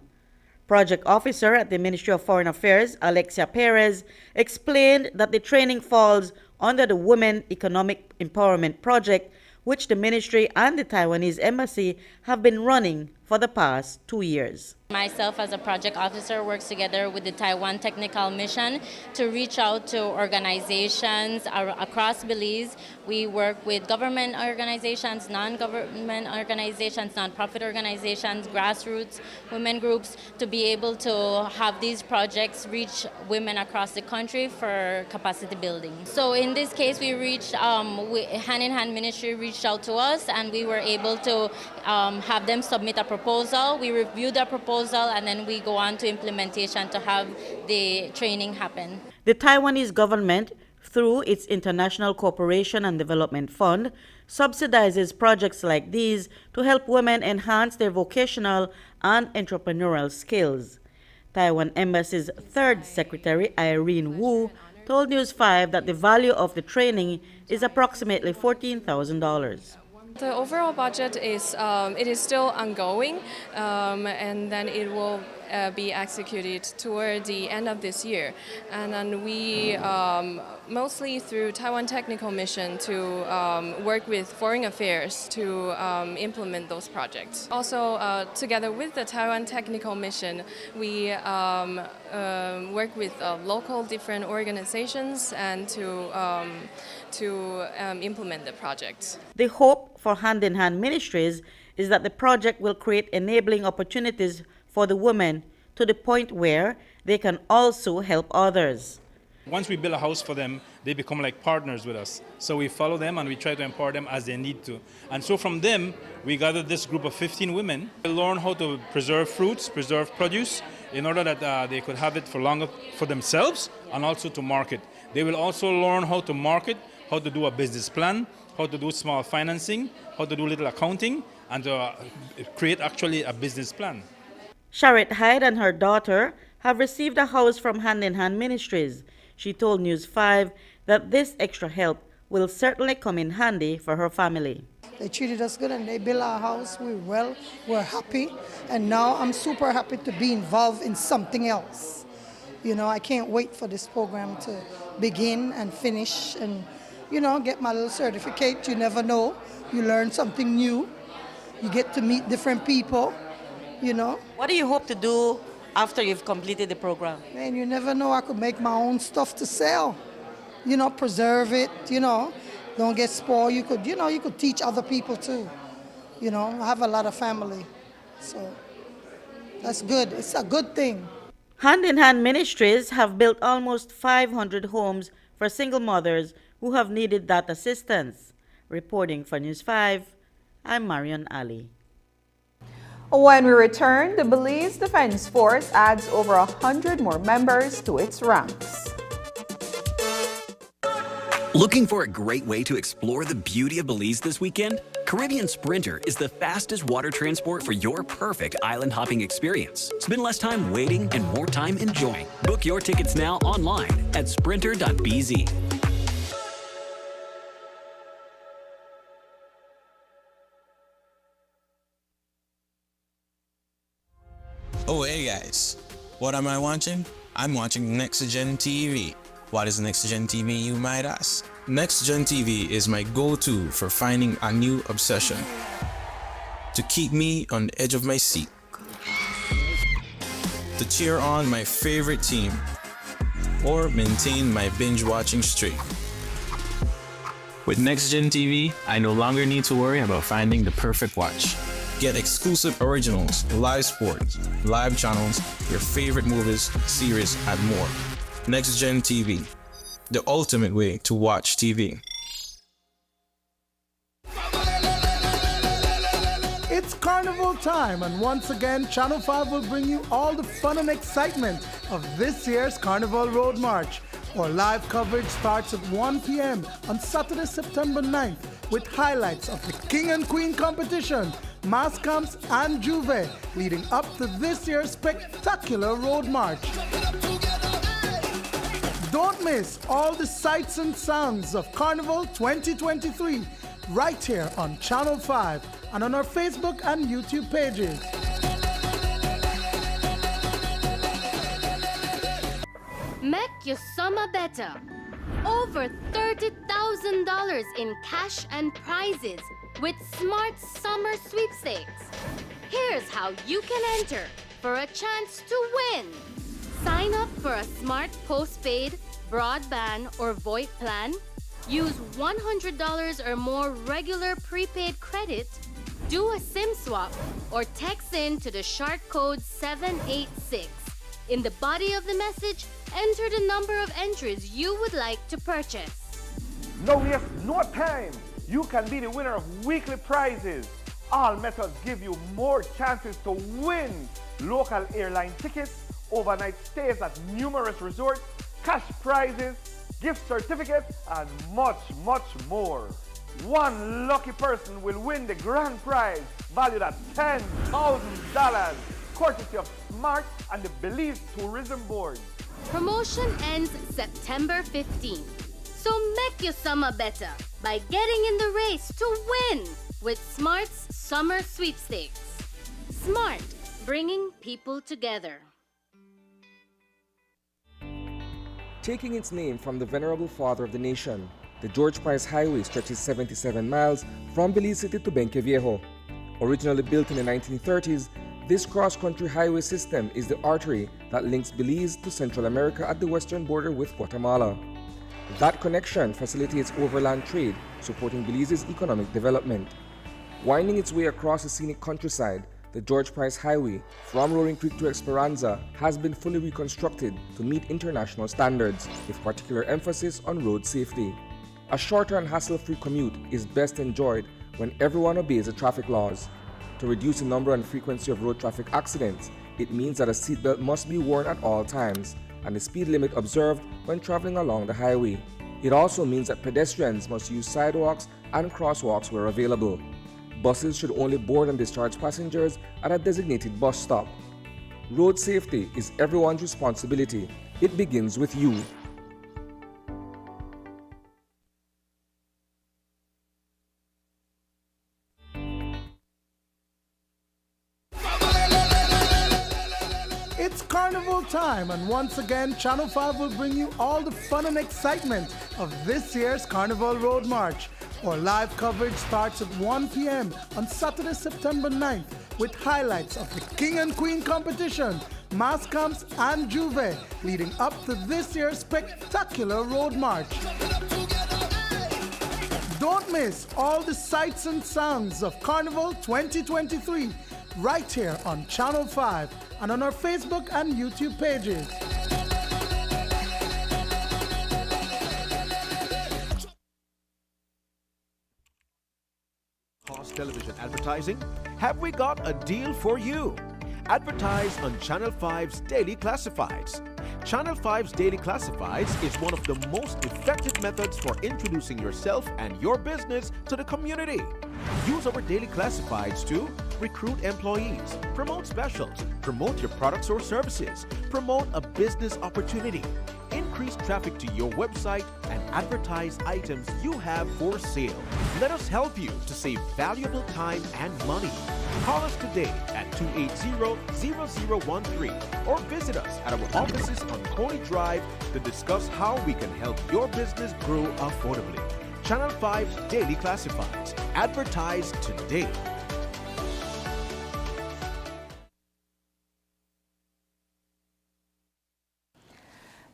Project Officer at the Ministry of Foreign Affairs, Alexia Perez, explained that the training falls under the Women Economic Empowerment Project, which the Ministry and the Taiwanese Embassy have been running for the past 2 years. Myself as a project officer works together with the Taiwan Technical Mission to reach out to organizations across Belize. We work with government organizations, non-government organizations, non-profit organizations, grassroots women groups to be able to have these projects reach women across the country for capacity building. So in this case, we reached, Hand in Hand Ministry reached out to us and we were able to have them submit a proposal. We reviewed the proposal and then we go on to implementation to have the training happen. The Taiwanese government, through its International Cooperation and Development Fund, subsidizes projects like these to help women enhance their vocational and entrepreneurial skills. Taiwan Embassy's third secretary, Irene Wu, told News 5 that the value of the training is approximately $14,000. The overall budget is it is still ongoing, and then it will be executed toward the end of this year. And then we mostly through Taiwan Technical Mission to work with Foreign Affairs to implement those projects. Also, together with the Taiwan Technical Mission, we work with local different organizations and to implement the projects. The hope for Hand in Hand Ministries is that the project will create enabling opportunities for the women to the point where they can also help others. Once we build a house for them, they become like partners with us. So we follow them and we try to empower them as they need to. And so from them, we gathered this group of 15 women. They learn how to preserve fruits, preserve produce, in order that they could have it for longer for themselves and also to market. They will also learn how to market, how to do a business plan, how to do small financing, how to do little accounting, and to create actually a business plan. Charette Hyde and her daughter have received a house from Hand in Hand Ministries. She told News 5 that this extra help will certainly come in handy for her family. They treated us good and they built our house. We're happy. And now I'm super happy to be involved in something else. You know, I can't wait for this program to begin and finish and, you know, get my little certificate. You never know. You learn something new. You get to meet different people, you know. What do you hope to do after you've completed the program? Man, you never know. I could make my own stuff to sell. You know, preserve it, you know. Don't get spoiled. You could teach other people too. You know, I have a lot of family. So that's good. It's a good thing. Hand in Hand Ministries have built almost 500 homes for single mothers who have needed that assistance. Reporting for News 5, I'm Marion Ali. When we return, the Belize Defense Force adds over 100 more members to its ranks. Looking for a great way to explore the beauty of Belize this weekend? Caribbean Sprinter is the fastest water transport for your perfect island hopping experience. Spend less time waiting and more time enjoying. Book your tickets now online at sprinter.bz. Oh, hey guys. What am I watching? I'm watching Next Gen TV. What is Next Gen TV, you might ask? Next Gen TV is my go-to for finding a new obsession to keep me on the edge of my seat, to cheer on my favorite team, or maintain my binge-watching streak. With Next Gen TV, I no longer need to worry about finding the perfect watch. Get exclusive originals, live sports, live channels, your favorite movies, series, and more. Next Gen TV, the ultimate way to watch TV. It's carnival time, and once again, Channel 5 will bring you all the fun and excitement of this year's Carnival Road March. Our live coverage starts at 1 p.m. on Saturday, September 9th, with highlights of the King and Queen competition, mass camps, and Juve, leading up to this year's spectacular Road March. Don't miss all the sights and sounds of Carnival 2023 right here on Channel 5 and on our Facebook and YouTube pages. Make your summer better. Over $30,000 in cash and prizes with Smart Summer Sweepstakes. Here's how you can enter for a chance to win. Sign up for a smart postpaid, broadband, or VoIP plan. Use $100 or more regular prepaid credit. Do a SIM swap or text in to the shark code 786. In the body of the message, enter the number of entries you would like to purchase. No waste no time. You can be the winner of weekly prizes. All methods give you more chances to win local airline tickets, overnight stays at numerous resorts, cash prizes, gift certificates, and much, much more. One lucky person will win the grand prize valued at $10,000, courtesy of Smart and the Belize Tourism Board. Promotion ends September 15th. So make your summer better by getting in the race to win with Smart's Summer Sweepstakes. Smart. bringing people together. Taking its name from the venerable father of the nation, the George Price Highway stretches 77 miles from Belize City to Benqueviejo. Originally built in the 1930s, this cross-country highway system is the artery that links Belize to Central America at the western border with Guatemala. That connection facilitates overland trade, supporting Belize's economic development. Winding its way across the scenic countryside, the George Price Highway from Roaring Creek to Esperanza has been fully reconstructed to meet international standards, with particular emphasis on road safety. A shorter and hassle-free commute is best enjoyed when everyone obeys the traffic laws. To reduce the number and frequency of road traffic accidents, it means that a seatbelt must be worn at all times and the speed limit observed when traveling along the highway. It also means that pedestrians must use sidewalks and crosswalks where available. Buses should only board and discharge passengers at a designated bus stop. Road safety is everyone's responsibility. It begins with you. It's carnival time, and once again, Channel 5 will bring you all the fun and excitement of this year's Carnival Road March. Our live coverage starts at 1 p.m. on Saturday, September 9th, with highlights of the King and Queen competition, mass camps, and Juve, leading up to this year's spectacular road march. Don't miss all the sights and sounds of Carnival 2023 right here on Channel 5 and on our Facebook and YouTube pages. Cost television advertising? Have we got a deal for you? Advertise on Channel 5's Daily Classifieds. Channel 5's Daily Classifieds is one of the most effective methods for introducing yourself and your business to the community. Use our Daily Classifieds to recruit employees, promote specials, promote your products or services, promote a business opportunity, increase traffic to your website, and advertise items you have for sale. Let us help you to save valuable time and money. Call us today at 280-0013 or visit us at our offices on Coney Drive to discuss how we can help your business grow affordably. Channel 5's Daily Classifieds. Advertise today.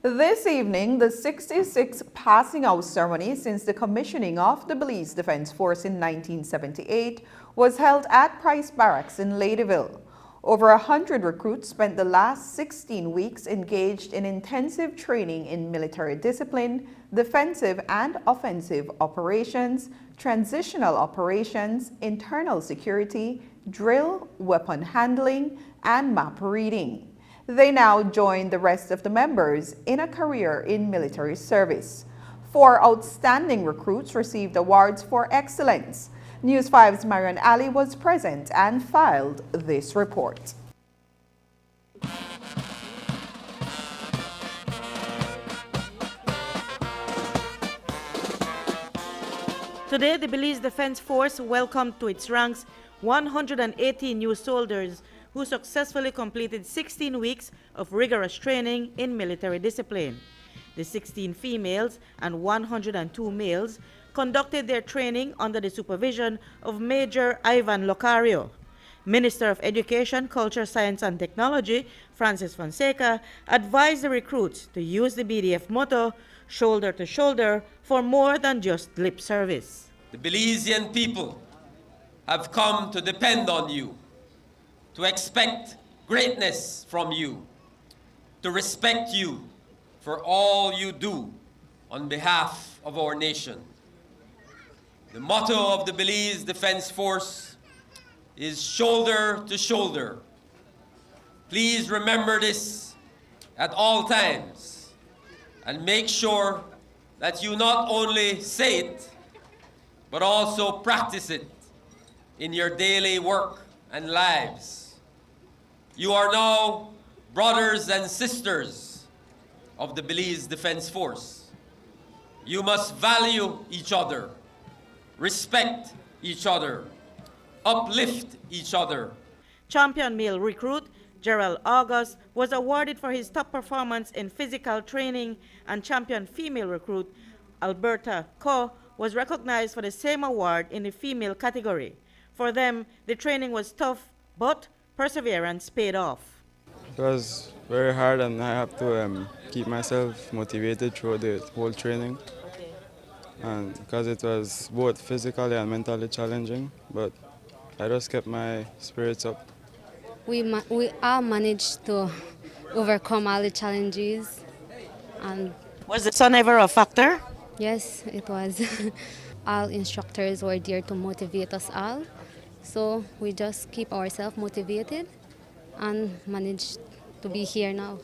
This evening, the 66th passing out ceremony since the commissioning of the Belize Defense Force in 1978 was held at Price Barracks in Ladyville. Over 100 recruits spent the last 16 weeks engaged in intensive training in military discipline, defensive and offensive operations, transitional operations, internal security, drill, weapon handling, and map reading. They now join the rest of the members in a career in military service. 4 outstanding recruits received awards for excellence. News 5's Marian Ali was present and filed this report. Today, the Belize Defense Force welcomed to its ranks 180 new soldiers who successfully completed 16 weeks of rigorous training in military discipline. The 16 females and 102 males conducted their training under the supervision of Major Ivan Locario. Minister of Education, Culture, Science and Technology, Francis Fonseca, advised the recruits to use the BDF motto, shoulder to shoulder, for more than just lip service. The Belizean people have come to depend on you, to expect greatness from you, to respect you for all you do on behalf of our nation. The motto of the Belize Defense Force is shoulder to shoulder. Please remember this at all times and make sure that you not only say it, but also practice it in your daily work and lives. You are now brothers and sisters of the Belize Defense Force. You must value each other, respect each other, uplift each other. Champion male recruit Gerald August was awarded for his top performance in physical training, and champion female recruit Alberta Ko was recognized for the same award in the female category. For them, the training was tough, but perseverance paid off. It was very hard, and I have to keep myself motivated throughout the whole training. And because it was both physically and mentally challenging, but I just kept my spirits up. We all managed to overcome all the challenges. And was the sun ever a factor? Yes, it was. All instructors were there to motivate us all. So we just keep ourselves motivated and managed to be here now.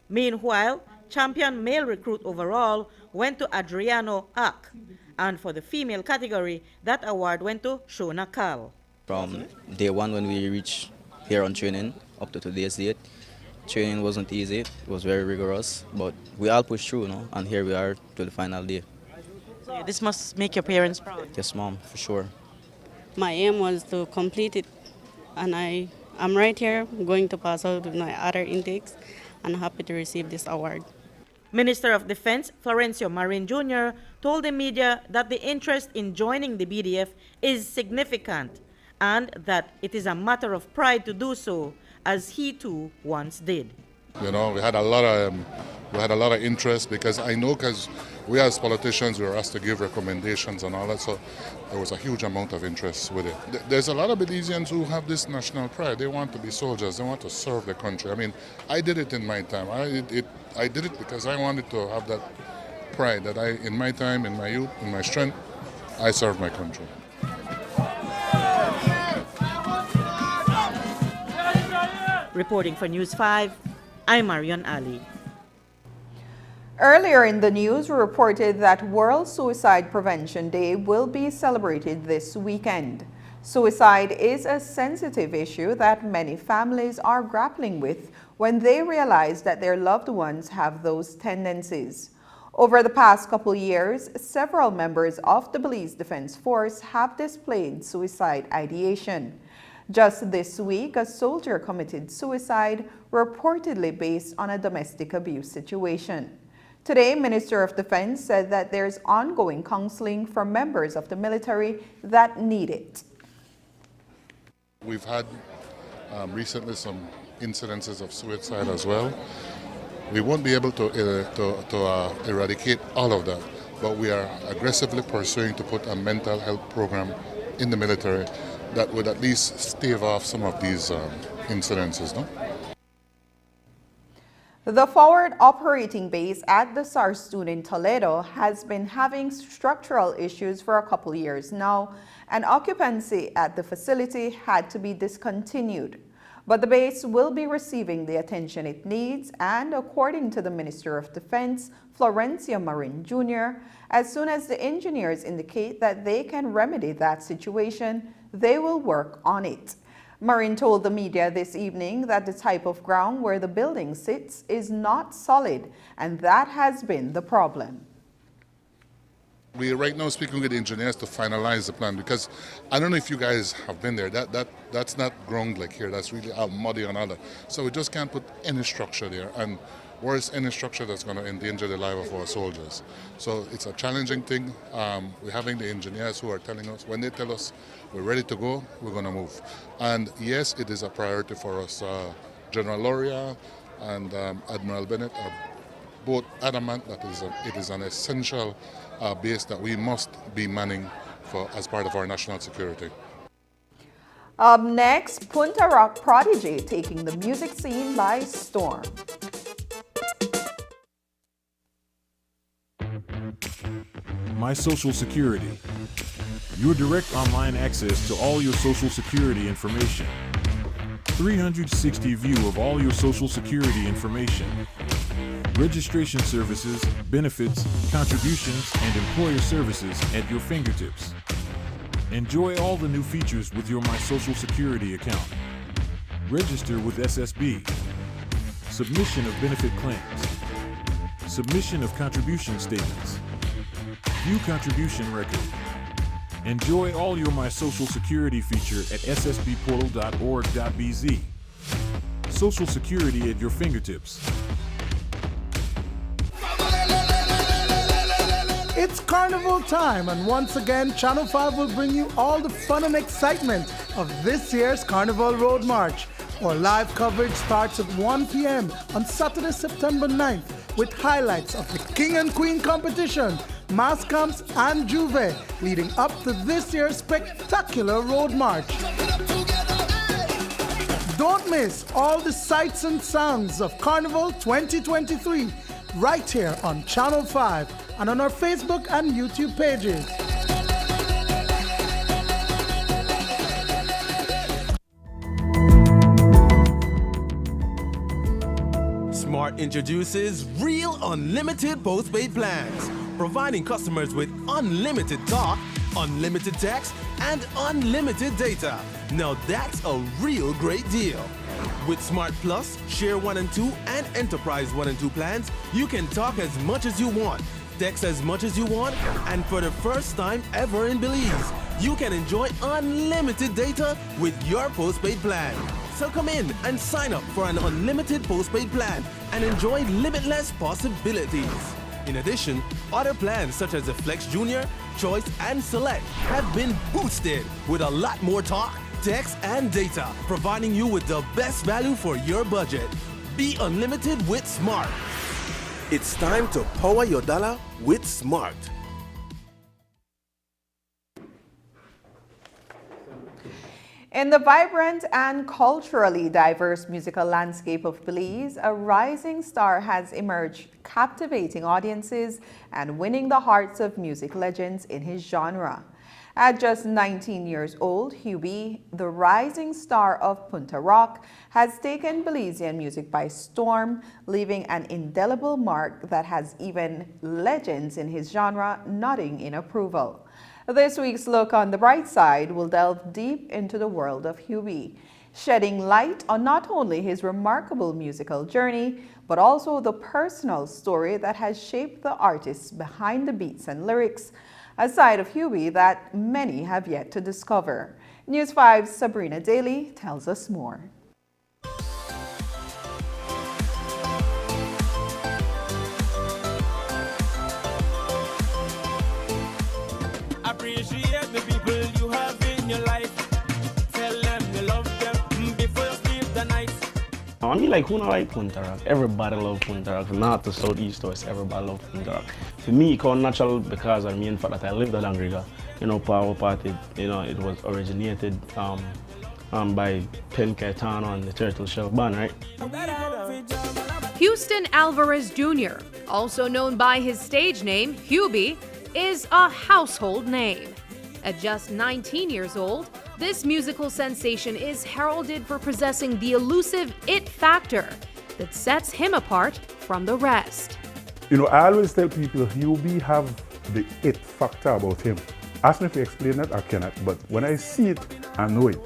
Meanwhile, champion male recruit overall went to Adriano Ak, and for the female category, that award went to Shona Kal. From day one when we reached here on training up to today's date, training wasn't easy, it was very rigorous, but we all pushed through, and here we are to the final day. So this must make your parents proud. Yes, Mom, for sure. My aim was to complete it, and I'm right here going to pass out with my other intakes, and happy to receive this award. Minister of Defense Florencio Marin Jr. told the media that the interest in joining the BDF is significant and that it is a matter of pride to do so, as he too once did. You know, we had a lot of interest, because I know, because we as politicians we were asked to give recommendations and all that, so there was a huge amount of interest with it. There's a lot of Belizeans who have this national pride. They want to be soldiers. They want to serve the country. I mean, I did it in my time. I did it because I wanted to have that pride that in my time, in my youth, in my strength, I served my country. Reporting for News 5, I'm Marion Ali. Earlier in the news, we reported that World Suicide Prevention Day will be celebrated this weekend. Suicide is a sensitive issue that many families are grappling with when they realize that their loved ones have those tendencies. Over the past couple years, several members of the Belize Defense Force have displayed suicide ideation. Just this week, a soldier committed suicide, reportedly based on a domestic abuse situation. Today, Minister of Defense said that there's ongoing counseling for members of the military that need it. We've had recently some incidences of suicide as well. We won't be able to eradicate all of that, but we are aggressively pursuing to put a mental health program in the military that would at least stave off some of these incidences, no? The forward operating base at the Sarstoon in Toledo has been having structural issues for a couple years now, and occupancy at the facility had to be discontinued. But the base will be receiving the attention it needs, and according to the Minister of Defense, Florencio Marin Jr., as soon as the engineers indicate that they can remedy that situation, they will work on it. Marin told the media this evening that the type of ground where the building sits is not solid, and that has been the problem. We are right now speaking with the engineers to finalize the plan, because I don't know if you guys have been there. That's not ground like here. That's really all muddy and all that. So we just can't put any structure there, and worse, any structure that's going to endanger the life of our soldiers. So it's a challenging thing. We're having the engineers who are telling us, when they tell us we're ready to go, we're going to move. And yes, it is a priority for us. General Loria and Admiral Bennett are both adamant that it is an essential base that we must be manning for as part of our national security. Up next, Punta Rock prodigy taking the music scene by storm. My Social Security. Your direct online access to all your Social Security information. 360 view of all your Social Security information. Registration services, benefits, contributions, and employer services at your fingertips. Enjoy all the new features with your My Social Security account. Register with SSB. Submission of benefit claims. Submission of contribution statements. View contribution record. Enjoy all your My Social Security feature at ssbportal.org.bz. Social Security at your fingertips. It's carnival time, and once again, Channel 5 will bring you all the fun and excitement of this year's Carnival Road March. Our live coverage starts at 1 p.m. on Saturday, September 9th, with highlights of the King and Queen competition, mass camps, and Juve, leading up to this year's spectacular Road March. Don't miss all the sights and sounds of Carnival 2023 right here on Channel 5 and on our Facebook and YouTube pages. Smart introduces Real Unlimited Postpaid Plans, providing customers with unlimited talk, unlimited text, and unlimited data. Now that's a real great deal. With Smart Plus, Share 1 and 2, and Enterprise 1 and 2 plans, you can talk as much as you want, text as much as you want, and for the first time ever in Belize, you can enjoy unlimited data with your postpaid plan. So come in and sign up for an unlimited postpaid plan and enjoy limitless possibilities. In addition, other plans such as the Flex Junior, Choice, and Select have been boosted with a lot more talk, text, and data, providing you with the best value for your budget. Be unlimited with Smart. It's time to power your dollar with Smart. In the vibrant and culturally diverse musical landscape of Belize, a rising star has emerged, captivating audiences and winning the hearts of music legends in his genre. At just 19 years old, Hubie, the rising star of Punta Rock, has taken Belizean music by storm, leaving an indelible mark that has even legends in his genre nodding in approval. This week's Look on the Bright Side will delve deep into the world of Hubie, shedding light on not only his remarkable musical journey, but also the personal story that has shaped the artists behind the beats and lyrics, a side of Hubie that many have yet to discover. News 5's Sabrina Daly tells us more. Appreciate the people you have in your life. Tell them you love them before you sleep the night. I mean, like, who not like Punta Rock? Everybody love Punta Rock. From north to south, east to west, everybody love Punta Rock. For me, it called natural because I mean, for that I lived at Angriga. You know, Power Party, you know, it was originated by Pen Cayetano and the Turtle Shell Band, right? Houston Alvarez Jr., also known by his stage name, Hubie, is a household name. At just 19 years old, this musical sensation is heralded for possessing the elusive it factor that sets him apart from the rest. You know, I always tell people Hubie have the it factor about him. Ask me if I explain that, I cannot, but when I see it, I know it.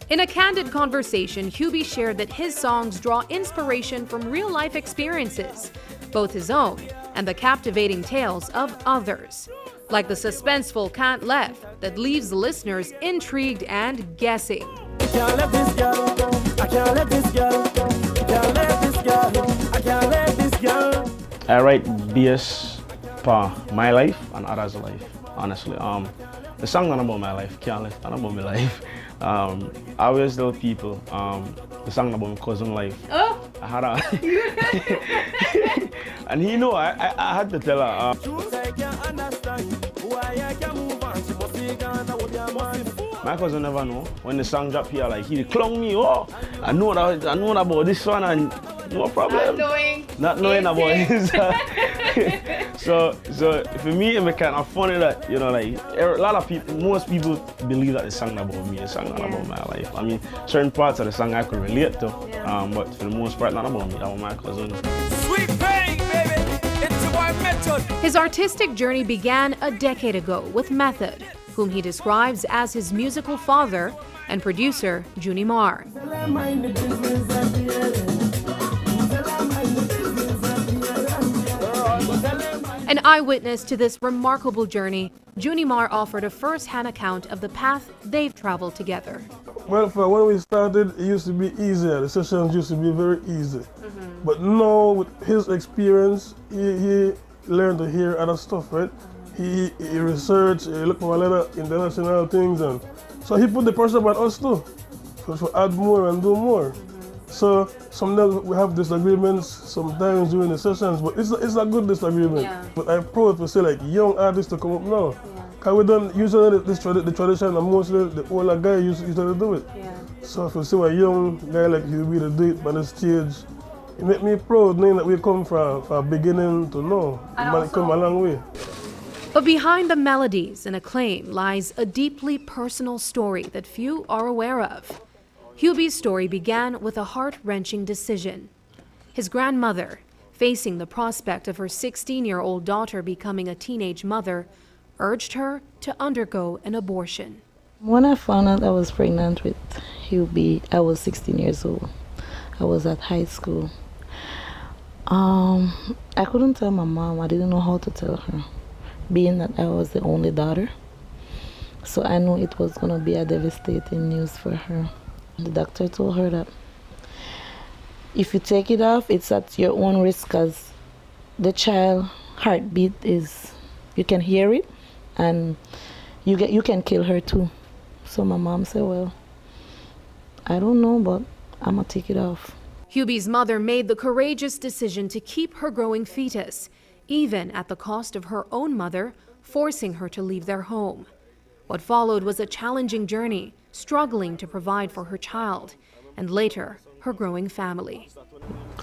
In a candid conversation, Hubie shared that his songs draw inspiration from real-life experiences, both his own and the captivating tales of others, like the suspenseful Can't Left that leaves listeners intrigued and guessing. I can't let this girl go. I can't let this girl go. I can't let this girl go. I can't let this girl. I write BS for my life and others' life, honestly. The song not about my life, Can't Left, not about my life. I always tell people, the song about my cousin life. Oh! I had a and he know I had to tell her. My cousin never know. When the song drop here, like he clung me. Oh, I know about this one and no problem. Not knowing about his. So for me, it's kind of funny that, you know, like a lot of people, most people believe that the song about me, the song not about my life. I mean, certain parts of the song I could relate to, but for the most part, not about me, about my cousin. Sweet pain, baby, it's our method. His artistic journey began a decade ago with Method, whom he describes as his musical father, and producer Junie Marr. An eyewitness to this remarkable journey, Junimar offered a first-hand account of the path they've traveled together. Well, for when we started, it used to be easier. The sessions used to be very easy. But now, with his experience, he learned to hear other stuff, right? He researched, he looked for a lot of international things, and so he put the pressure on us too, to add more and do more. So sometimes we have disagreements sometimes during the sessions, but it's a good disagreement. Yeah. But I'm proud to say, like, young artists to come up now. Because we don't usually the tradition, and mostly the older guy used to do it. Yeah. So if you see a young guy like Hubie to do it on the stage, it makes me proud knowing that we come from beginning to now. We come a long way. But behind the melodies and acclaim lies a deeply personal story that few are aware of. Hubie's story began with a heart-wrenching decision. His grandmother, facing the prospect of her 16-year-old daughter becoming a teenage mother, urged her to undergo an abortion. When I found out I was pregnant with Hubie, I was 16 years old. I was at high school. I couldn't tell my mom. I didn't know how to tell her, being that I was the only daughter. So I knew it was going to be a devastating news for her. The doctor told her that if you take it off, it's at your own risk, because the child heartbeat is, you can hear it, and you can kill her too. So my mom said, well, I don't know, but I'm gonna take it off. Hubie's mother made the courageous decision to keep her growing fetus, even at the cost of her own mother, forcing her to leave their home. What followed was a challenging journey, struggling to provide for her child, and later, her growing family.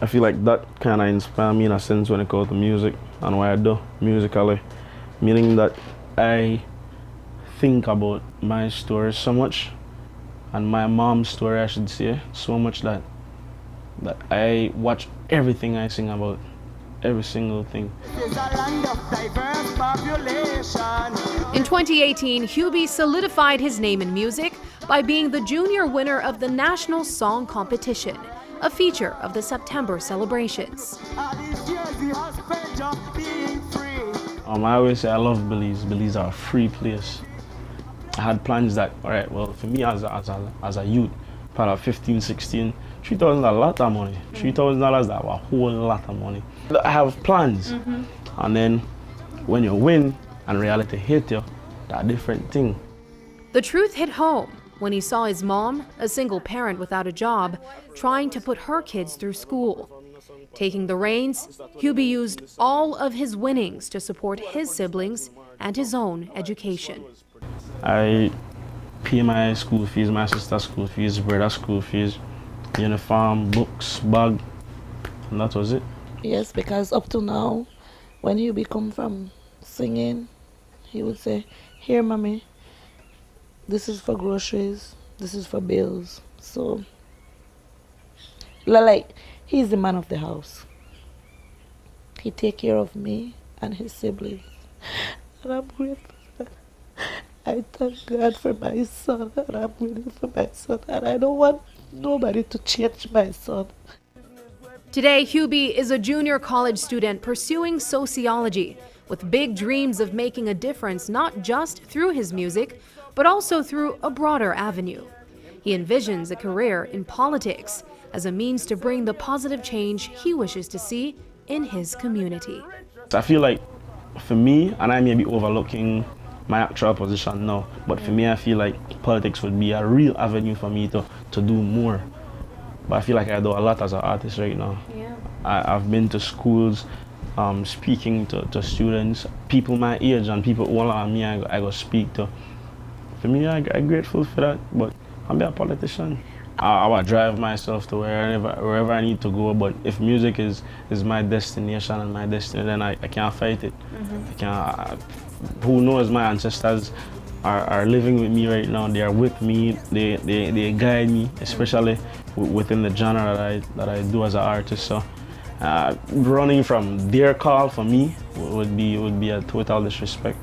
I feel like that kind of inspired me in a sense when it comes to music and what I do musically, meaning that I think about my story so much, and my mom's story, I should say, so much that I watch everything I sing about, every single thing. In 2018, Hubie solidified his name in music by being the junior winner of the National Song Competition, a feature of the September celebrations. I always say I love Belize. Belize are a free place. I had plans that, all right, well, for me as a youth, part of 15, 16, $3,000 is a lot of money. $3,000 is a whole lot of money. I have plans, and then when you win and reality hit you, that's a different thing. The truth hit home when he saw his mom, a single parent without a job, trying to put her kids through school. Taking the reins, Hubie used all of his winnings to support his siblings and his own education. I pay my school fees, my sister's school fees, brother's school fees, uniform, books, bag, and that was it. Yes, because up to now, when Hubie come from singing, he would say, here, mommy, this is for groceries, this is for bills. So, like, he's the man of the house. He take care of me and his siblings. And I'm grateful. I thank God for my son, and I'm grateful for my son, and I don't want nobody to change my son. Today, Hubie is a junior college student pursuing sociology, with big dreams of making a difference not just through his music, but also through a broader avenue. He envisions a career in politics as a means to bring the positive change he wishes to see in his community. I feel like, for me, and I may be overlooking my actual position now, but for me, I feel like politics would be a real avenue for me to do more. But I feel like I do a lot as an artist right now. Yeah. I've been to schools, speaking to students, people my age and people older than me, I go speak to. For me, I'm grateful for that, but I'm a politician. I will drive myself to wherever I need to go, but if music is my destination and my destiny, then I can't fight it. I can't, who knows, my ancestors are living with me right now. They are with me, they guide me, especially within the genre that I do as an artist. So running from their call for me would be a total disrespect.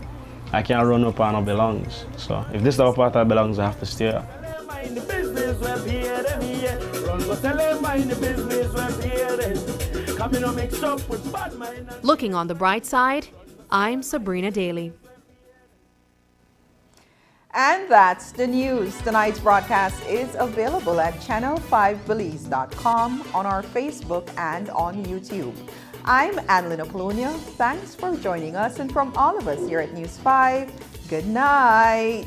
I can't run up and it belongs. So if this is the part that belongs, I have to stay up. Looking on the bright side, I'm Sabrina Daly. And that's the news. Tonight's broadcast is available at channel5belize.com, on our Facebook and on YouTube. I'm Annalyn Apollonia. Thanks for joining us, and from all of us here at News 5, good night.